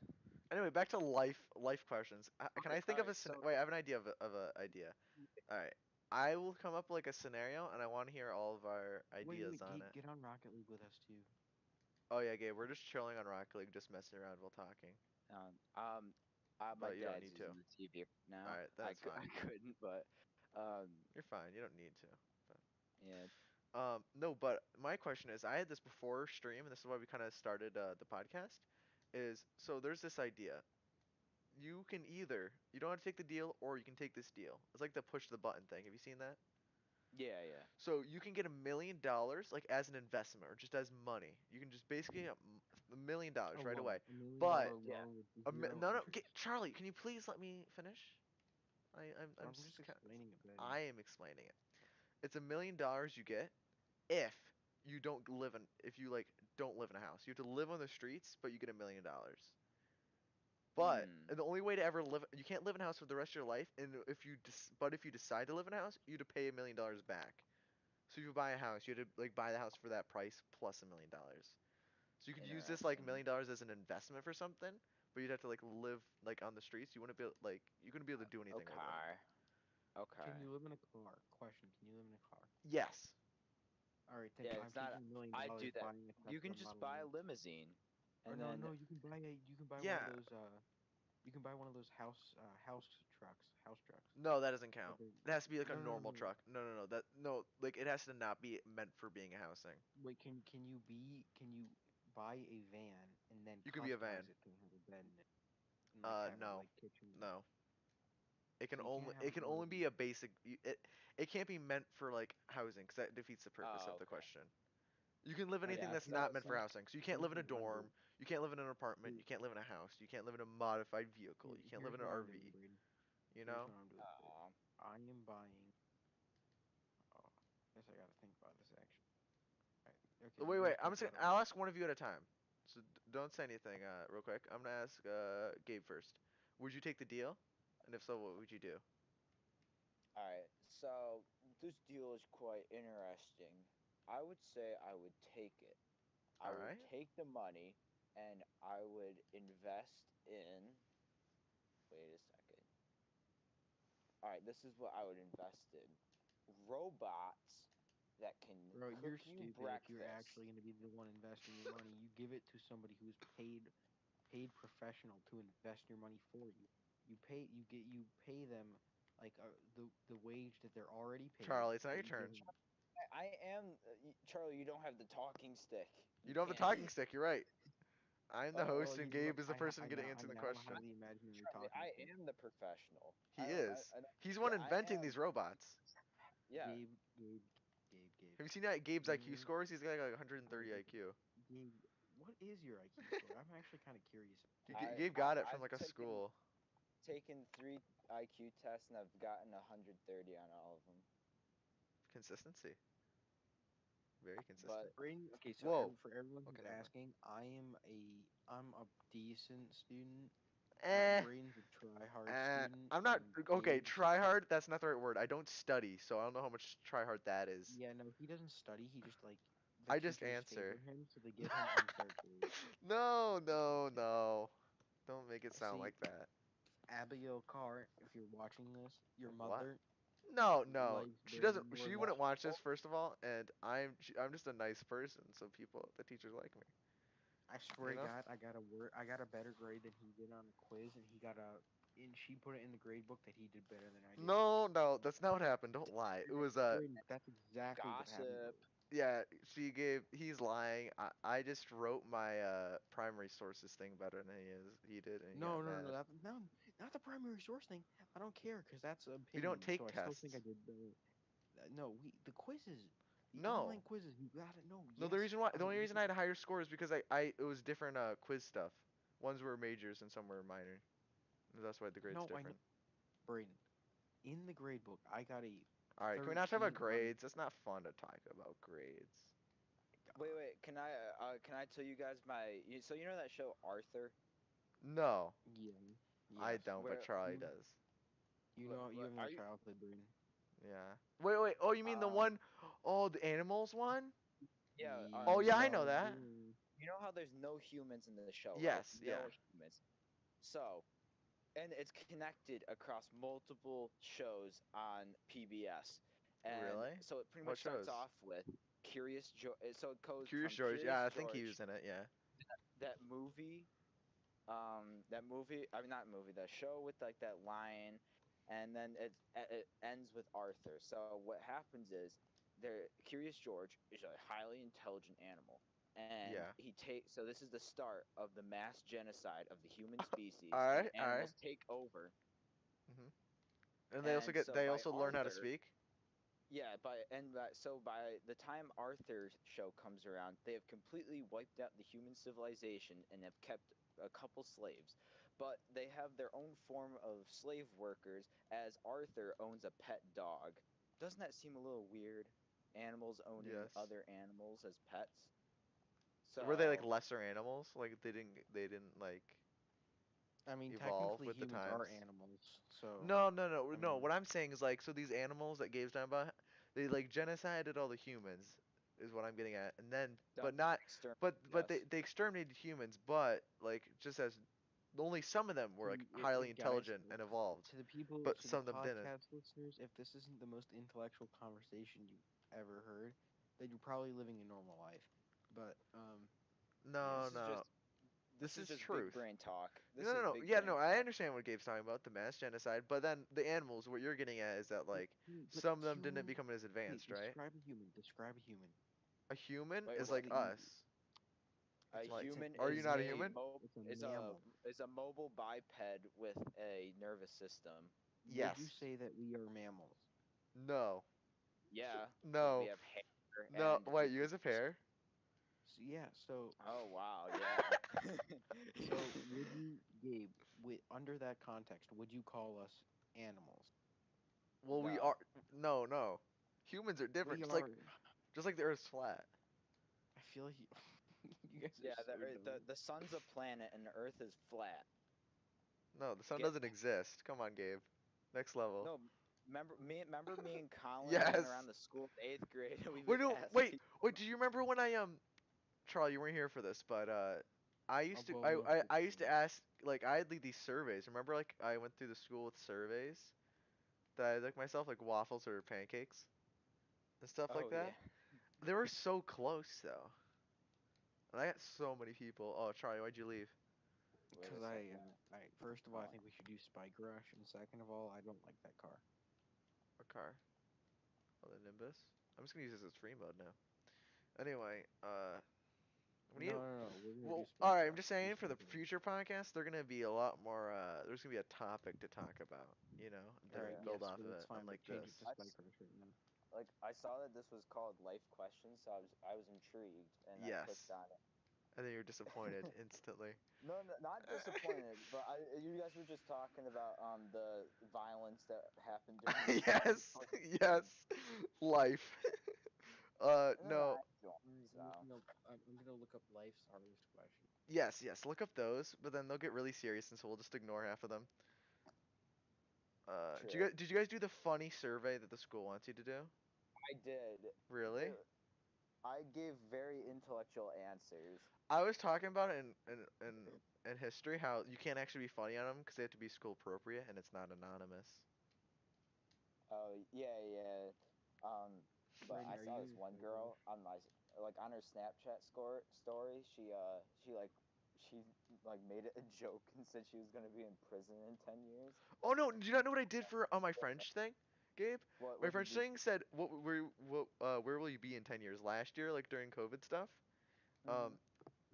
Anyway, back to life questions. Can I think All of right. So wait? I have an idea of a idea. All right, I will come up like a scenario, and I want to hear all of our ideas Wait, on Gabe, it. get on Rocket League with us too. Oh yeah, Gabe, we're just chilling on Rocket League, just messing around while talking. um um, my But you don't dad's need to. using the TV right All now. right, that's I fine. couldn't, but um, You're fine. You don't need to. yeah. No, but my question is, I had this before stream, and this is why we kind of started the podcast. Is so there's this idea. You don't have to take the deal, or you can take this deal. It's like the push the button thing. Have you seen that? Yeah, yeah. So you can get $1 million like as an investment or just as money. You can just basically get A $1 million right loan, away. a million But dollar Yeah. loan with zero no, interest. Charlie, can you please let me finish? I'm I'm just just explaining it, buddy. I am explaining it. It's $1 million you get if if you like don't live in a house. You have to live on the streets, but you get $1 million. But Hmm. and the only way to ever live, you can't live in a house for the rest of your life. And if you decide to live in a house, you have to pay $1 million back. So if you buy a house, you have to like buy the house for that price plus $1 million. So you could use this like Interesting. $1 million as an investment for something, but you'd have to like live like on the streets. You wouldn't be you couldn't be able to do anything with it. Okay. Can Okay. you live in a car? Question: Can you live in a car? Yes. All right, then Yeah, I'm it's not. taking I do $1 million, that. buying a You can Tesla just Model buy a 3. limousine, Or and no, then no, you can buy one of Yeah. those you can buy one of those house trucks, house trucks. No, that doesn't But count. they're, It has to be like a no, no, no, normal no. truck. No, no, no. That no, like it has to not be meant for being a housing. Wait, can you buy a van and then You can be a customize van. it to have a bed in it and like have a No, like kitchen? no. It can So you only can't have it a can car only with be a basic. It can't be meant for like housing because that defeats the purpose oh, of the okay. question. You can live anything Yeah. that's here's not So meant for here's housing. So you can't here's live in a what I'm dorm. doing. You can't live in an apartment. Here, You can't live in a house. You can't live in a modified vehicle. You can't live here's in an what I'm doing, RV. Braden. You Here's know? what I'm doing, Braden. uh, I am buying. Oh, I guess I gotta think about this actually. Right, okay, Wait, you wait. guys I'm think just gonna, about it I'll while. ask one of you at a time. So don't say anything, real quick. I'm gonna ask Gabe first. Would you take the deal? And if so, what would you do? all right. So this deal is quite interesting. I would say I would take it. I All would right. take the money and I would invest in. Wait a second. All right, this is what I would invest in. Robots that can Bro, you're cook you stupid if you're breakfast. actually going to be the one investing your money. You give it to somebody who's paid professional to invest your money for you. You pay them like the wage that they're already paid, Charlie, it's not but your you give turn. them. I am Charlie. You don't have the talking stick. You You don't have the can't. talking stick. You're right. I'm the Oh, host, you and know what? Gabe is the person getting I answering the now question. have the imaginary Charlie, talking I stick. am the professional. He is. I don't. He's the one Yeah, I inventing am. these robots. Yeah. Gabe, Gabe, Gabe. Have you seen that Gabe's IQ You, scores? He's got like all right, 130 IQ. Gabe. What is your IQ score? I'm actually kind of curious. Gabe got it from I've like a school. taken 3 IQ tests and I've gotten 130 on all of them. Consistency. Very But consistent. Braden, okay, so Whoa. for everyone who's Okay, never mind. asking, I'm a decent student. Eh. Braden's a try hard student, I'm not and okay. Gabe's Try hard. That's not the right word. I don't study, so I don't know how much try hard that is. yeah, no, he doesn't study. He just like the I just teachers favor answer. him, so they give him unfair grades. No, no, no. Don't make it sound See, like that. Abigail Carr, if you're watching this, your What? mother No, no. likes She doesn't. Braden more She than wouldn't she. watch this first of all, and I'm just a nice person, so the teachers like me. I swear You to know? God, I got a better grade than he did on a quiz, and she put it in the grade book that he did better than I did. No, no, that's not what happened. Don't lie. It was Braden, that's exactly what happened, gossip. Braden. yeah, he's lying. I just wrote my primary sources thing better than he did, and he No, got no, no, mad. no, not the primary source thing. I don't care because that's We don't opinion. take So I still think I tests. did better. No, the quizzes, the online No. quizzes. You gotta know. No, Yes, the only reason I had a higher score is because it was different quiz stuff. Ones were majors and some were minor. That's why the grade's I know, different. Braden. In the grade book, I got a All right, can we not talk about 13 on. grades? It's not fun to talk about grades. Wait, God, wait. Can I tell you guys so you know that show Arthur? No, yeah, I yes. don't, but Where Charlie You does. you have no are you? childhood, Braden. Yeah. Wait, wait. Oh, you mean the Um. one? Oh, the animals one? Yeah. Oh, yeah, I So know that. you know how there's no humans in the show, right? Yes, No yeah. humans. So and it's connected across multiple shows on PBS. And Really? so it pretty What much starts shows? off with Curious George. So it goes Curious from George. Yeah, Curious I think he George, was in it. Yeah. that movie, that movie. I mean, not movie. The show with like that lion, and then it ends with Arthur. So what happens is, there Curious George is a highly intelligent animal, and Yeah. so this is the start of the mass genocide of the human species, All and right, all right. animals take over. Mhm. And And so they by also learn how to Arthur, speak. yeah, so by the time Arthur's show comes around, they have completely wiped out the human civilization and have kept a couple slaves. But they have their own form of slave workers, as Arthur owns a pet dog. Doesn't that seem a little weird? Animals owning Yes. other animals as pets. Were they like So lesser animals? Like they didn't like I mean, evolve technically with the humans are times? animals, so No, no, no, I no. mean, What I'm saying is like so these animals that Gabe's talking about, they like genocided all the humans is what I'm getting at. And then, Done but not, exterminate, but yes. they exterminated humans, but like just as only some of them were like highly Guys, intelligent and evolved, to the people, but to the some of them didn't. podcast listeners, if this isn't the most intellectual conversation you've ever heard, then you're probably living a normal life. But No, This is no, just this this is is just big truth. brain talk. This No, no, is no. big Yeah, brain no, I talk. understand what Gabe's talking about, the mass genocide, but then the animals, what you're getting at is that like but some of them didn't human. become as Okay, advanced, right? describe a human. Describe a human. A human Wait, is What's what? like the easy? us. A It's a Like, it's an human are you is not a mammal. human? It's a is a mammal. is a mobile biped with a nervous system. Would you Yes. say that we are mammals? No. Yeah, because we No. have hair No. and Wait, you guys have hair? So, yeah. So oh wow, yeah. so would you, Gabe? Under that context, would you call us animals? Well, we No. are. No, no. Humans are different. We are. Just like the Earth's flat. I feel like you, you guys are Yeah, so dumb. the sun's a planet and the Earth is flat. No, the sun Get doesn't exist. Come on, Gabe. Next level. no. Remember me and Colin going Yes. around the school in 8th grade and we Wait, would no, ask wait, people. wait. Do you remember when Charlie, you weren't here for this, but I used to, Well, most I people used to do. ask, like, I'd lead these surveys. Remember, like, I went through the school with surveys that I like myself, like waffles or pancakes and stuff like Oh yeah. that. They were so close though, and I got so many people. Oh, Charlie, why'd you leave? Wait Because a second. I first of all, I think we should do Spike Rush, and second of all, I don't like that car. What car? Oh, the Nimbus. I'm just gonna use this as free mode now. Anyway, we need. No. We're gonna do Well, Spike all right. I'm Rush. just Do saying for the Spike Rush. future podcast, they're gonna be a lot more. There's gonna be a topic to talk about, All then we right. Yeah. build Yes, off but of that's it. fine. But Unlike change it to this. Spike Rush right now. Like I saw that this was called life questions, so I was intrigued and I clicked Yes. on it. And then you're disappointed instantly. No, no, not disappointed, but you guys were just talking about the violence that happened during the summer Yes, of 2020. yes. Life. And then No. I joined, All right. so No, I'm gonna look up life's hardest question. Yes, yes. Look up those, but then they'll get really serious, and so we'll just ignore half of them. true. Did you guys do the funny survey that the school wants you to do? I did. Really? It, I gave very intellectual answers. I was talking about it in history how you can't actually be funny on them because they have to be school appropriate and it's not anonymous. Oh yeah, yeah. Um, but Brayden, I are saw you this in one Spike Rush? girl on my like on her Snapchat story. She like made it a joke and said she was gonna be in prison in 10 years. Oh no! Do you not know what I did for on my French thing, Gabe? My What did French you? thing said, where will you be in 10 years?" Last year, like during COVID stuff. Mm-hmm. Um,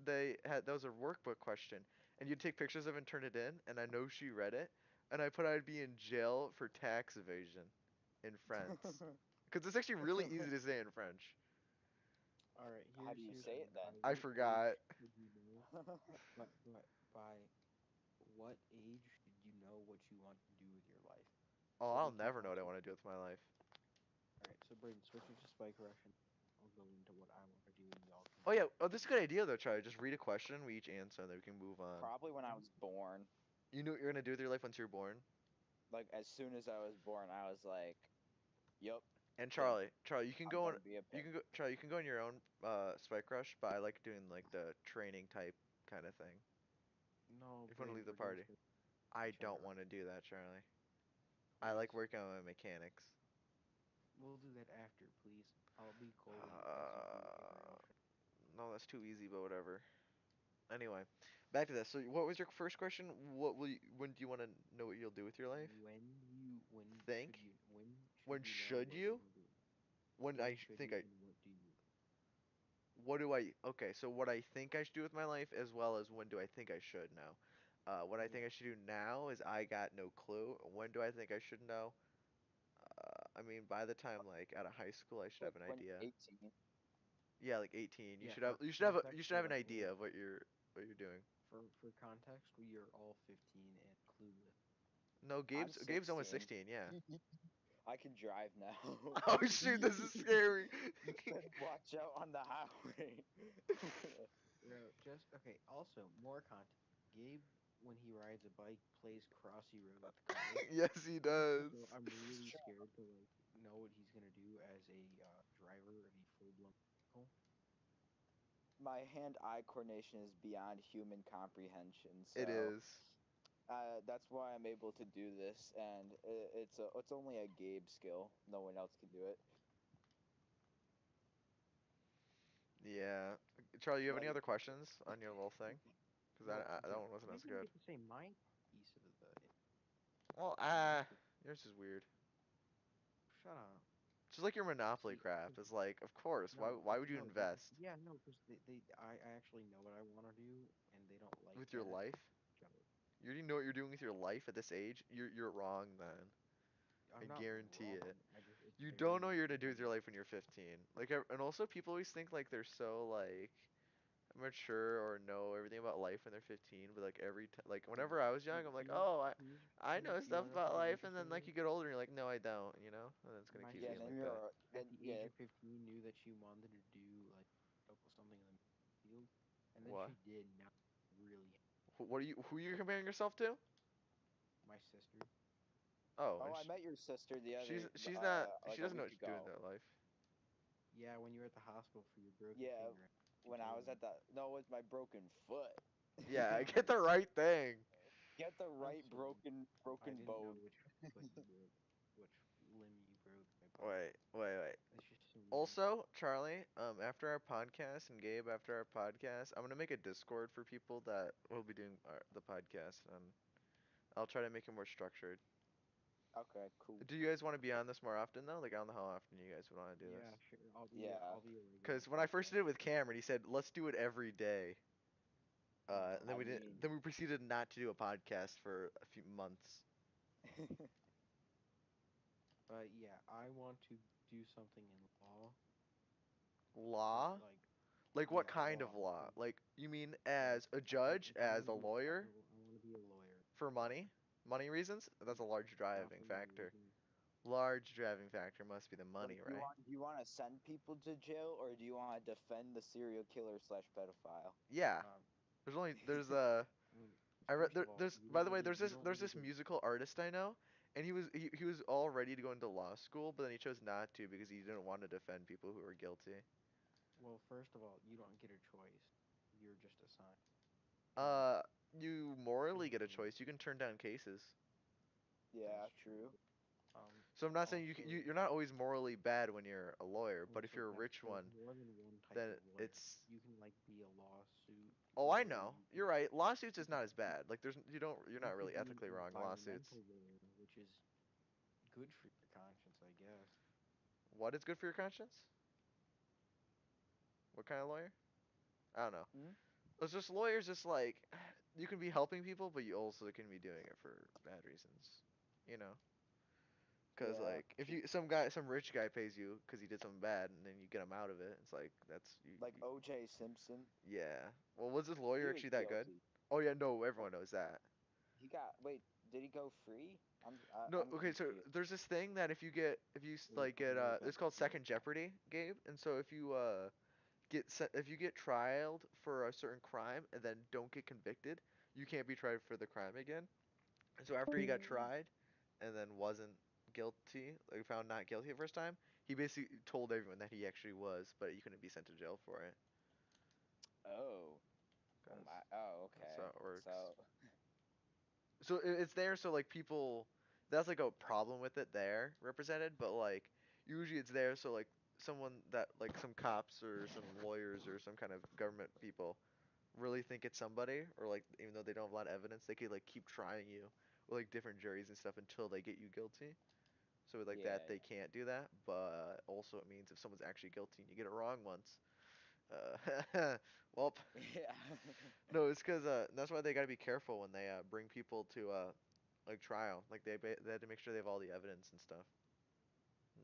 they had that was a workbook question, and you'd take pictures of it and turn it in, and I know she read it, and I put I'd be in jail for tax evasion in France, because it's actually really easy to say in French. All right. How do you Here's say one. it By I what age forgot. should you know? But by what age should you know what you want to do with your life? Oh, So I'll we can never know what I also. want to do with my life. All right. So Brayden, switch it to Spike Rush, and I'll go into what I want to do, and y'all can. Oh yeah, oh this is a good idea though, Charlie. Just read a question, we each answer, and then we can move on. Probably when I was born. You know what you're gonna do with your life once you're born. Like as soon as I was born, I was like, "Yup, And gonna Charlie, you can I'm go on. gonna be a You pimp." can go, Charlie. You can go on your own Spike Rush, but I like doing like the training type kind of thing. No, If you want to Brayden, leave the we're doing party, Spike I Rush. don't want to do that, Charlie. I like Please. working on my mechanics. We'll do that after, please. I'll be Colby as you do every Uh, option. no, that's too easy, but whatever. Anyway, back to this. So, what was your first question? When do you want to know what you'll do with your life? Think. When When should you know should what you you? want to do? When When I should think you I. and what do you? What do I? Okay, so what I think I should do with my life, as well as when do I think I should know? What I Mhm. think I should do now is I got no clue. When do I think I should know? I mean, by the time like out of high school, I should Like have an when you're idea. 18. Yeah, like 18. Yeah, for You context, should have an idea of what you're doing. for context, we are all 15 and clueless. No, I'm Gabe's almost 16. 16. Yeah. I can drive now. Oh shoot, this is scary. You better watch out on the highway. Bro, just okay. Also, more context. Gabe, when he rides a bike, plays Crossy Road with the cars. Yes, he does. So I'm It's really true. scared to like know what he's gonna do as a driver of a full blown. medical. My hand-eye coordination is beyond human comprehension. It So is. that's why I'm able to do this, and it's only a Gabe skill. No one else can do it. Yeah. Charlie, you have any Like other questions on your little thing? Because Well, that one wasn't I as didn't good. get to say my piece of the Well, synopsis. yours is weird. Shut up. Just like your Monopoly See, crap is like, of course. no, Why would you no, because invest yeah, no, because I actually know what I want to do, and they don't like with your that. life? Shut up. You already know what you're doing with your life at this age. You're wrong then. I I'm not guarantee wrong. it. I just it's You don't know very what you're gonna do with your limited. life when you're 15. Like, and also people always think like they're so like mature or know everything about life when they're 15. But like like Dude, whenever I was young, I'm like, oh, I know you stuff want to know about something life. And then interesting? like you get older, and you're like, no, I don't. You know, and then it's gonna My keep yeah, being then like sister, that. you're at then the age yeah of 15, knew that she wanted to do like something in the field, and then What? she did. Now, really, What are you? Who are you comparing yourself to? my sister. Oh, Oh, and I met your sister the other she's not. She like a doesn't know week what she's doing ago. with her life. Yeah, when you were at the hospital for your broken Yeah, finger, she when I told was me. at the no, with my broken foot. Yeah, I Oh, get the right thing. Get the I'm right sorry. I broken didn't know bone. which foot you broke, which limb you broke. I apologize. Wait. That's just so mean. Also, Charlie, after our podcast and Gabe, after our podcast, I'm gonna make a Discord for people that will be doing the podcast, and I'll try to make it more structured. Okay, cool. Do you guys want to be on this more often though? Like, I don't know how often you guys would want to do Yeah, this. sure. Yeah. I'll be a regular Because when I first podcast. did it with Cameron, he said, "Let's do it every day." No, And then I we didn't. mean, Then we proceeded not to do a podcast for a few months. but yeah, I want to do something in law for Law? like, Like, what yeah, kind of law. law? Like, you mean Like, as a judge, I as want a to be lawyer, I want to be a lawyer. for money? Money reasons? That's a large Not driving for money factor. reasons. Large driving factor must be the like, money, right? do you want to send people to jail, or do you want to defend the serial killer slash pedophile? Yeah. Um, There's I mean, I read first of all, there's you by don't the way really you don't there's really this get. musical artist I know, and he was all ready to go into law school, but then he chose not to because he didn't want to defend people who were guilty. Well, first of all, you don't get a choice. You're just assigned. Okay. Uh, you morally get a Um, choice. You can turn down cases. that's Yeah, true. true. So I'm not saying Also, you're not always morally bad when you're a lawyer, but if also you're a that rich there's one, more than one type of then lawyer. it's You can like be a lawsuit oh, I lawyer. know. You're right. Lawsuits You is could not as bad. Like you're you not could really be an ethically wrong in lawsuits. environmental lawyer, which is good for your conscience, I guess. What is good for your conscience? What kind of lawyer? I don't know. Hmm? It's just lawyers, just like you can be helping people, but you also can be doing it for bad reasons. You know, because Yeah, like if you some rich guy pays you because he did something bad, and then you get him out of it, it's like that's like O.J. Simpson. yeah. Well, was this He lawyer was actually that good? guilty. Oh yeah, no, Oh, everyone knows that. he got wait. Did he go free? No, I'm okay, so confused. there's this thing that if you Wait, like I'll be get right back. it's called I'll be right second back. jeopardy, Gabe, and so if you if you get trialed for a certain crime and then don't get convicted, you can't be tried for the crime again. And so after he got tried and then wasn't guilty, like found not guilty the first time, he basically told everyone that he actually was, but he couldn't be sent to jail for it. Oh, oh Cause my. Oh, that's how okay. it works. So So it's there so like people that's like a problem with it there represented, but like usually it's there so like someone that like some cops or some lawyers or some kind of government people really think it's somebody or like even though they don't have a lot of evidence, they could like keep trying you with like different juries and stuff until they get you guilty. So with like that yeah, they can't do that, but also it means if someone's actually guilty and you get it wrong once, well, yeah, no, it's because that's why they got to be careful when they bring people to like trial. Like they had to make sure they have all the evidence and stuff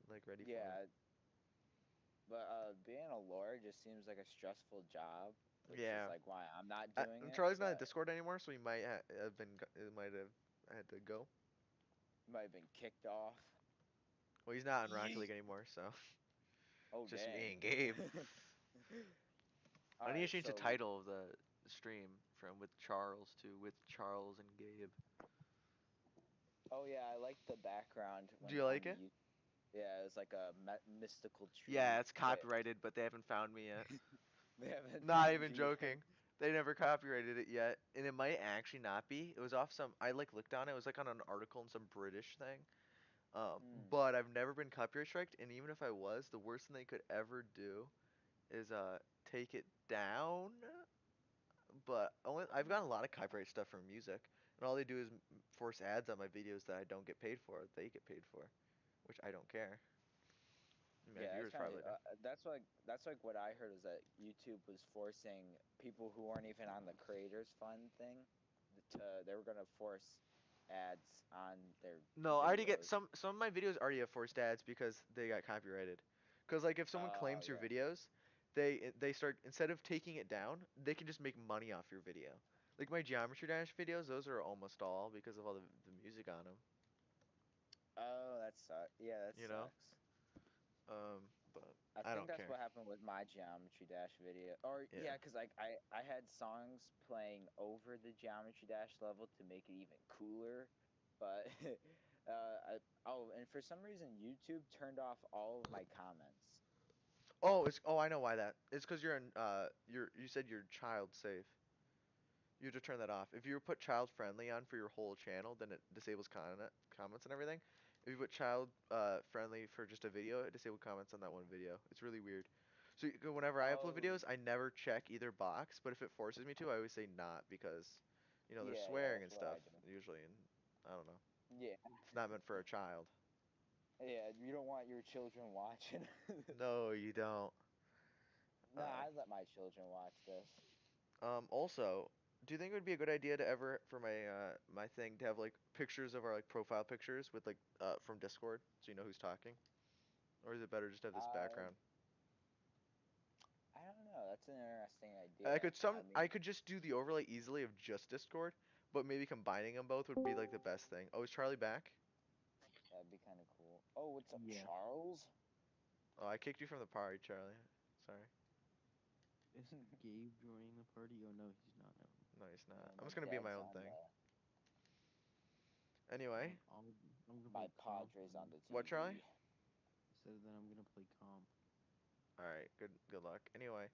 like ready for it. yeah. But being a lawyer just seems like a stressful job, which is Yeah, like why I'm not doing and it. Charlie's not in But Discord anymore, so he might have been it might have had to go. might have been kicked off. Well, he's not in Rocket League Yeet. anymore, so Oh just me dang. and Gabe. All I need to right, change the so title of the stream from with Charles to with Charles and Gabe. oh yeah, I like the background Do when you on like the it? YouTube. Yeah, it's like a mystical Yeah, tree. it's copyrighted, but they haven't found me yet. They haven't Not found even you yet. joking. They never copyrighted it yet, and it might actually not be. It was off some. I like looked on it. It was like on an article in some British thing. Mm. But I've never been copyright striked, and even if I was, the worst thing they could ever do is take it down. But only I've gotten a lot of copyright stuff from music, and all they do is force ads on my videos that I don't get paid for. They get paid for, which I don't care. My Yeah, that's viewers kind of probably do. that's like what I heard is that YouTube was forcing people who weren't even on the creators fund thing to they were gonna force ads on their No, I already get videos. some of my videos already have forced ads because they got copyrighted. Cause like if someone Oh claims your yeah. videos, they start instead of taking it down, they can just make money off your video. Like my Geometry Dash videos, those are almost all because of all the music on them. Oh, that sucks. Yeah, that You know. sucks. But I I think don't that's care. what happened with my Geometry Dash video. Or Yeah. yeah, cause like I had songs playing over the Geometry Dash level to make it even cooler, but and for some reason YouTube turned off all of my comments. Oh, I know why that. It's because you're in you said you're child safe. You have to turn that off. If you put child friendly on for your whole channel, then it disables comments and everything. If you put child friendly for just a video, it disables comments on that one video. It's really weird. So whenever I upload Oh videos, I never check either box, but if it forces me to, I always say not because, there's yeah, swearing that's and what I stuff do. usually, and I don't know. Yeah, It's not meant for a child. yeah, you don't want your children watching. No, you don't. Nah, Uh, I let my children watch this. Also, do you think it would be a good idea to ever for my thing to have like pictures of our like profile pictures with like from Discord so you know who's talking? Or is it better just to have this Uh, background? I don't know. That's an interesting idea. I I mean, could just do the overlay easily of just Discord, but maybe combining them both would be like the best thing. Oh, is Charlie back? that'd be kind of cool. Oh, what's up, Yeah. Charles? Oh, I kicked you from the party, Charlie. Sorry. Is Gabe joining the party? Oh no, he's not. No. No, he's not. Yeah, I'm my just gonna be in my dad's own on thing. the Anyway, I'm gonna my play comp. Padres on the what, Charlie? TV. So then I'm gonna play comp. All right, good luck. Anyway,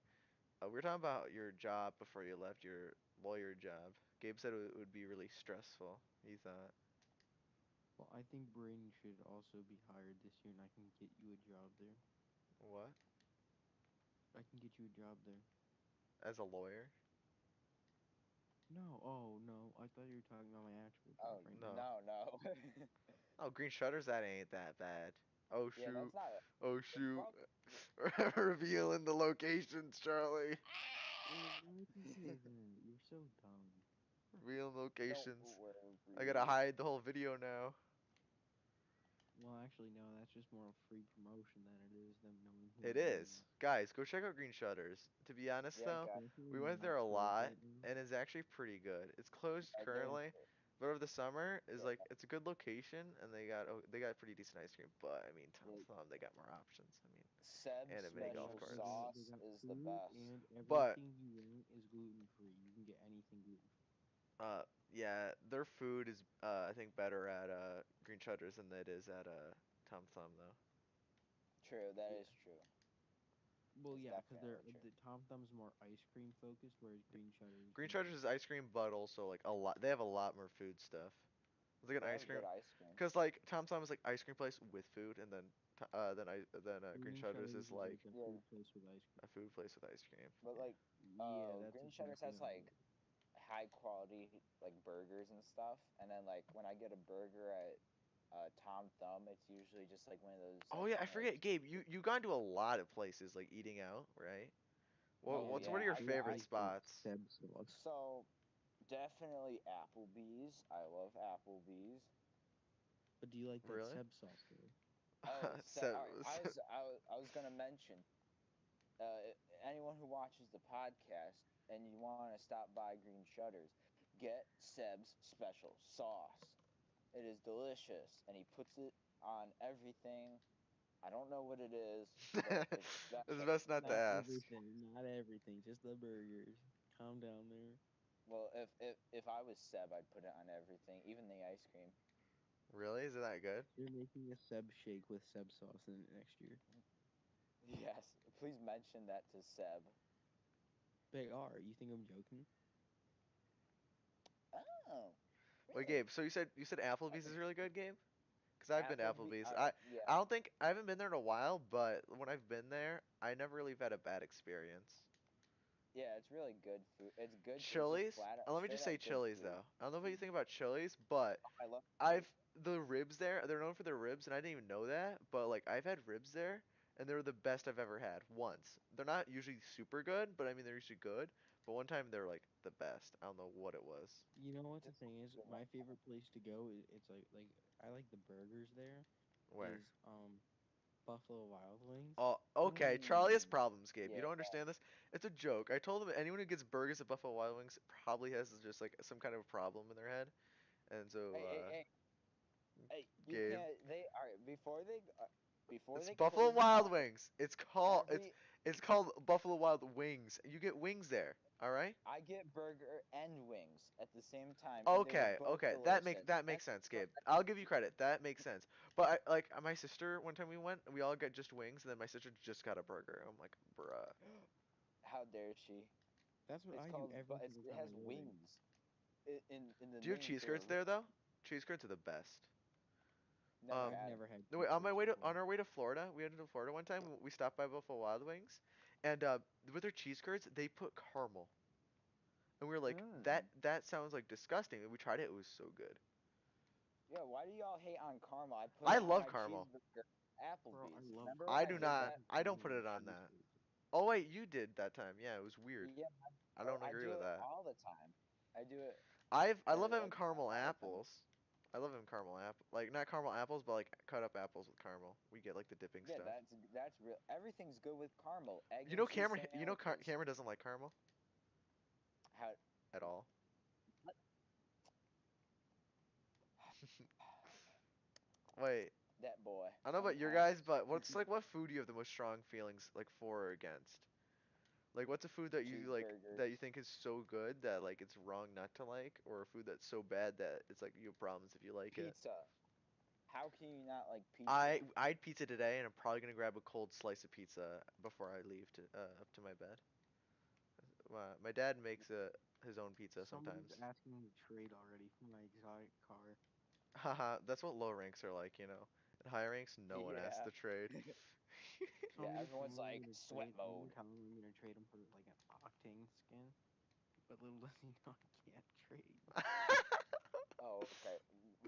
we were talking about your job before you left your lawyer job. Gabe said it would be really stressful. He thought. Well, I think Braden should also be hired this year, and I can get you a job there. What? I can get you a job there. As a lawyer? No, oh no, I thought you were talking about my actual job Oh right now. No. no, no. Oh, green shutters, that ain't that bad. Oh Yeah, shoot. that's not. Oh It shoot. prob- Revealing the locations, Charlie. Why'd you say that? You're so dumb. Revealing Don't locations. I gotta worry. hide the whole video now. Well, actually, no, that's just more of free promotion than it is them knowing who It I is. am. Guys, go check out Green Shutters. To be honest Yeah, though, guys. Definitely we went not there a closed lot right now. and it's actually pretty good. It's closed They're currently, but over the summer is yeah, like it's a good location and they got pretty decent ice cream. But I mean, Tom yeah. Thumb, they got more options. I mean, Seb's and a mini They golf special got they course. got they sauce got is the food best. and But everything you want is gluten free. You can get anything gluten yeah, their food is I think better at Green Shutters than it is at Tom Thumb though. True, that free. is true. Well, It's yeah, because they're definitely true. the Tom Thumb's more ice cream focused, whereas Green Shutter is Green more. Shutters is ice cream, but also like a lot. They have a lot more food stuff. It's like an They ice have cream, good ice cream. cause like Tom Thumb is like ice cream place with food, and then Green Green Shutters Shutters is is like like a Yeah, food place with ice a food place with ice cream. but Yeah. like, cream. Yeah, that's Green Shutters exactly has how it like is. high quality like burgers and stuff, and then like when I get a burger at Tom Thumb, it's usually just like one of those Oh like yeah, I kind of like. forget, Gabe. You gone to a lot of places like eating out, right? Oh Yeah, What are you yeah, your I got favorite basically take spots? Seb sauce. so definitely Applebee's. I love Applebee's. But do you like that Really? Seb sauce though? Oh, all right. So, I was gonna mention anyone who watches the podcast and you want to stop by Green Shutters, get Seb's special sauce. It is delicious, and he puts it on everything. I don't know what it is, but it's it's special. best not to Not ask. everything, not everything, just the burgers. Calm down there. Well, if I was Seb, I'd put it on everything, even the ice cream. Really? Is it that good? You're making a Seb shake with Seb sauce in it next year. Yes, please mention that to Seb. They are. You think I'm joking? Oh, Wait, really? Gabe. So you said Applebee's is really good, Gabe? Because I've been to Applebee. Applebee's. Yeah, I don't think I haven't been there in a while, but when I've been there, I never really have had a bad experience. yeah, it's really good food. It's good. It's just Chili's. flat out, Let me straight just say up good Chili's food. though. I don't know what you think about Chili's, but I love Chili's. I've the ribs there. They're known for their ribs, and I didn't even know that. But like I've had ribs there, and they were the best I've ever had. Once. They're not usually super good, but I mean they're usually good. But one time they're like the best. I don't know what it was. You know what the Just thing is? good My one. favorite place to go is it's like I like the burgers there. Where? Is Buffalo Wild Wings. Oh, okay. Charlie has Mm, problems, Gabe. You yeah. don't understand this? It's a joke. I told him anyone who gets burgers at Buffalo Wild Wings probably has just like some kind of problem in their head. And so, Hey, hey, hey, hey! You Gabe, can't. They are before it's they Buffalo close the Wild bar. Wings. It's called Buffalo Wild Wings. You get wings there. All right? I get burger and wings at the same time, and they were Okay, both okay. delicious. That And makes sense, Gabe. I'll give you credit. That makes sense. But I, like my sister, one time we went, we all got just wings, and then my sister just got a burger. I'm like, bruh. how dare she? That's what It's I do called, every but single it time I has go there. wings in the Do you have name cheese for a curds reason. there though? Cheese curds are the best. Never Um, I've had 'em. never had no, cheese wait, on my curds way to before. on our way to Florida, we went to Florida one time. We stopped by Buffalo Wild Wings, and with their cheese curds, they put caramel, and we were like, Mm. that sounds like disgusting. And we tried it; it was so good. Yeah, why do y'all hate on caramel? I put I it on love my caramel. cheeseburger Bro, I Applebee's. love Remember when I I do caramel. did I not. that? put I don't caramel put on it my on cheese that. curds. Oh wait, you did that time. Yeah, it was weird. Yeah, I don't I agree do with it that. all the time. I do it I love having caramel all the time. apples. I love having caramel apple, like not caramel apples, but like cut up apples with caramel. We get like the dipping Yeah, stuff. that's real. Everything's good with caramel. Egg You and know, cheese sandwiches. Cameron doesn't like caramel How at all. Wait, that boy I don't know about your guys, sometimes. but what food do you have the most strong feelings like for or against? Like what's a food that you like that you Cheeseburgers, think is so good that like it's wrong not to like, or a food that's so bad that it's like you have problems if you like it? pizza. How can you not like pizza? I had pizza today, and I'm probably gonna grab a cold slice of pizza before I leave to up to my bed. My dad makes his own pizza Somebody's sometimes. asking me to trade already for my exotic car. Haha, that's what low ranks are like, you know. In high ranks, no one asks Yeah. to trade. Yeah, Somebody told everyone's me I'm like gonna sweat trade. I'm gonna mode. tell him I'm gonna trade him for like an octane skin. But little does he know I can't trade. Oh, okay.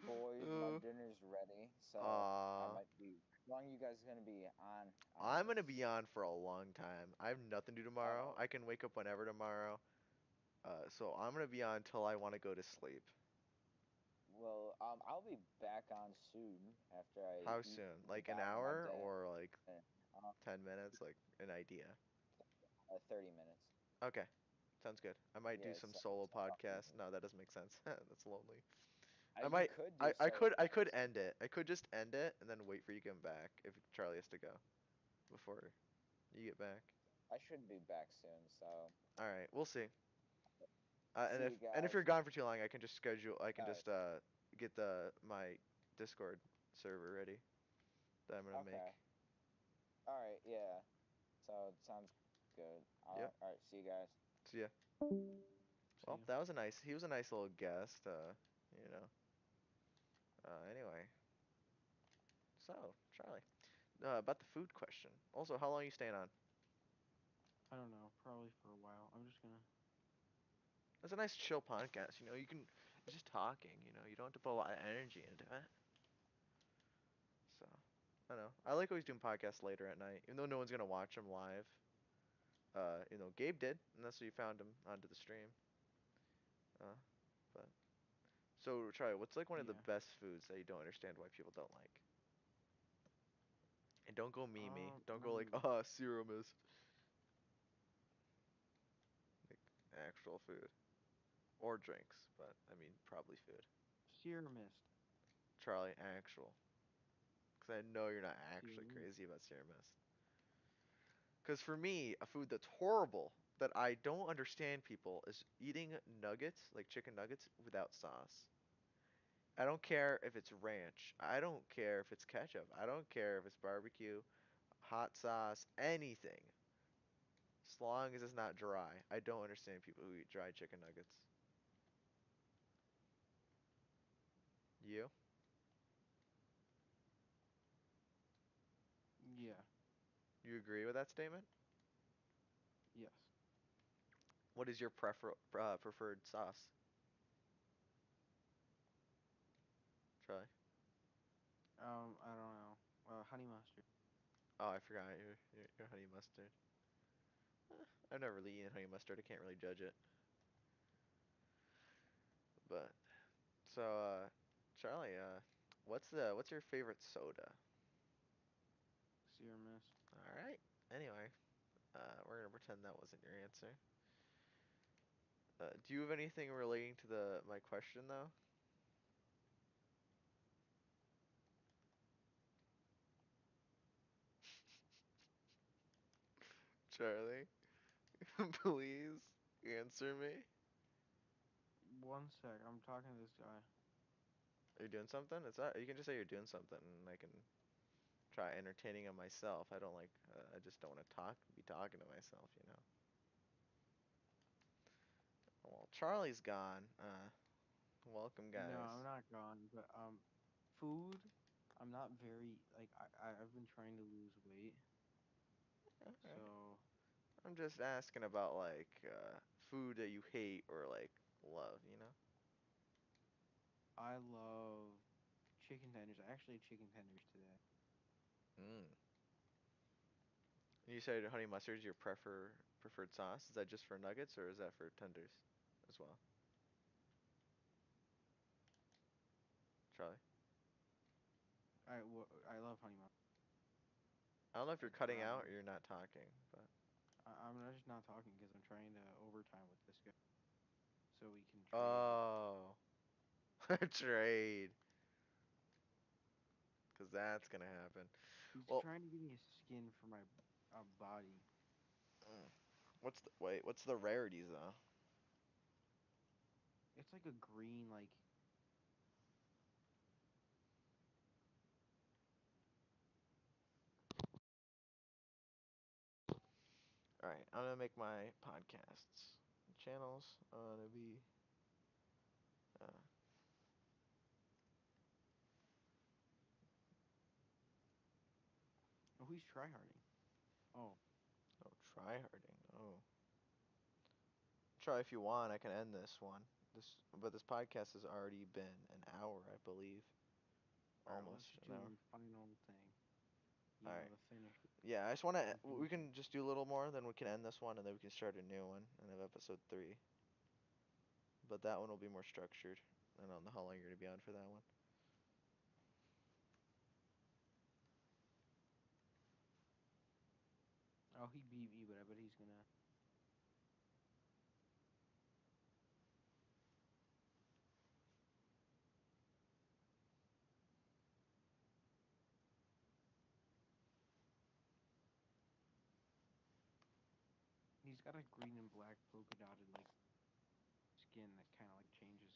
Boys, my Uh, dinner's ready, so I Aw. might be. How long you guys gonna be on I'm gonna this? be on for a long time. I have nothing to do tomorrow. Oh, I can wake up whenever tomorrow. So I'm gonna be on till I want to go to sleep. well, I'll be back on soon after I How eat soon? the Like an balance of my hour dinner. or like Uh, 10 minutes? Like an idea. 30 minutes. Okay, sounds good. I might do Yeah, some solo so I'll be. podcast. No, that doesn't make sense. That's lonely. You could do I solo could pods. end it. I could just end it and then wait for you to come back if Charlie has to go before you get back. I should be back soon, so All right, we'll see. see you And if guys. you're gone for too long, I can just I can All right. just get my Discord server ready that I'm gonna Okay. make. All right. Yeah. So it sounds good. Yep. All right. See you guys. See ya. See Well, ya. that was a nice. He was a nice little guest. You know. Anyway, so Charlie, about the food question. Also, how long are you staying on? I don't know. Probably for a while. I'm just gonna. It's a nice chill podcast. You know, you can it's just talking. You know, you don't have to put a lot of energy into it. So, I don't know. I like always doing podcasts later at night, even though no one's gonna watch them live. Gabe did, and that's how you found him onto the stream. Uh, but so Charlie, what's like one of the Yeah. best foods that you don't understand why people don't like? And don't go me. Don't I go like, mean, serum is like actual food or drinks, but I mean probably food. Sierra Mist. Charlie, actual. Because I know you're not Sierra actually Mist. crazy about serum mist. Because for me, a food that's horrible that I don't understand people is eating nuggets, like chicken nuggets, without sauce. I don't care if it's ranch. I don't care if it's ketchup. I don't care if it's barbecue, hot sauce, anything. As long as it's not dry. I don't understand people who eat dry chicken nuggets. You? Yeah. You agree with that statement? Yes. What is your preferred sauce? Try. I don't know. Honey mustard. Oh, I forgot your honey mustard. I've never really eaten honey mustard. I can't really judge it. But so, Charlie, what's your favorite soda? Sear mist. All right. Anyway, we're gonna pretend that wasn't your answer. Do you have anything relating to the my question though, Charlie? Please answer me. One sec. I'm talking to this guy. Are you doing something? It's not, you can just say you're doing something, and I can try entertaining on myself. I don't like. I just don't want to be talking to myself. Well, Charlie's gone. Welcome, No, guys. I'm not gone. But food. I'm not very like I've been trying to lose weight. Alright. So I'm just asking about like food that you hate or like love. I love chicken tenders. I actually had chicken tenders today. Mm. You said honey mustard is your preferred sauce. Is that just for nuggets or is that for tenders as well, Charlie? I love honey mustard. I don't know if you're It's cutting out or brown. you're not talking, but I'm not just not talking because I'm trying to overtime with this guy so we can trade. oh, trade, because that's gonna happen. He's Well, trying to give me a skin for my body. mm, what's the rarities though? It's like a green like All right, I'm gonna make my podcasts channels. To be uh, oh he's tryharding. Oh, no tryharding. Oh, try if you want. I can end this one. But this podcast has already been an hour, I believe, all right. Well, let's almost just an do hour. the final thing. All right. The finish. Yeah, I just want to. We Conclusion. can just do a little more, then we can end this one, and then we can start a new one and have episode 3. But that one will be more structured. I don't know how long you're gonna be on for that one. Oh, he beat me, but I bet he's gonna. He's got a green and black polka dotted like skin that kind of like changes.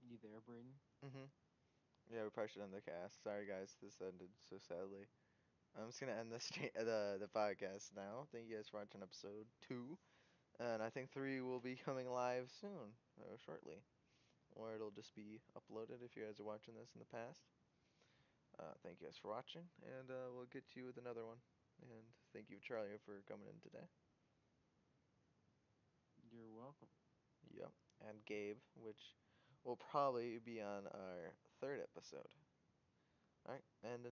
You there, Braden? Mhm. Yeah, we probably should end the cast. Sorry, guys, this ended so sadly. I'm just gonna end the podcast now. Thank you guys for watching episode 2, and I think 3 will be coming live soon, shortly, or it'll just be uploaded if you guys are watching this in the past. Thank you guys for watching, and we'll get to you with another one. And thank you, Charlie, for coming in today. You're welcome. Yep. And Gabe, which will probably be on our third episode. All right. And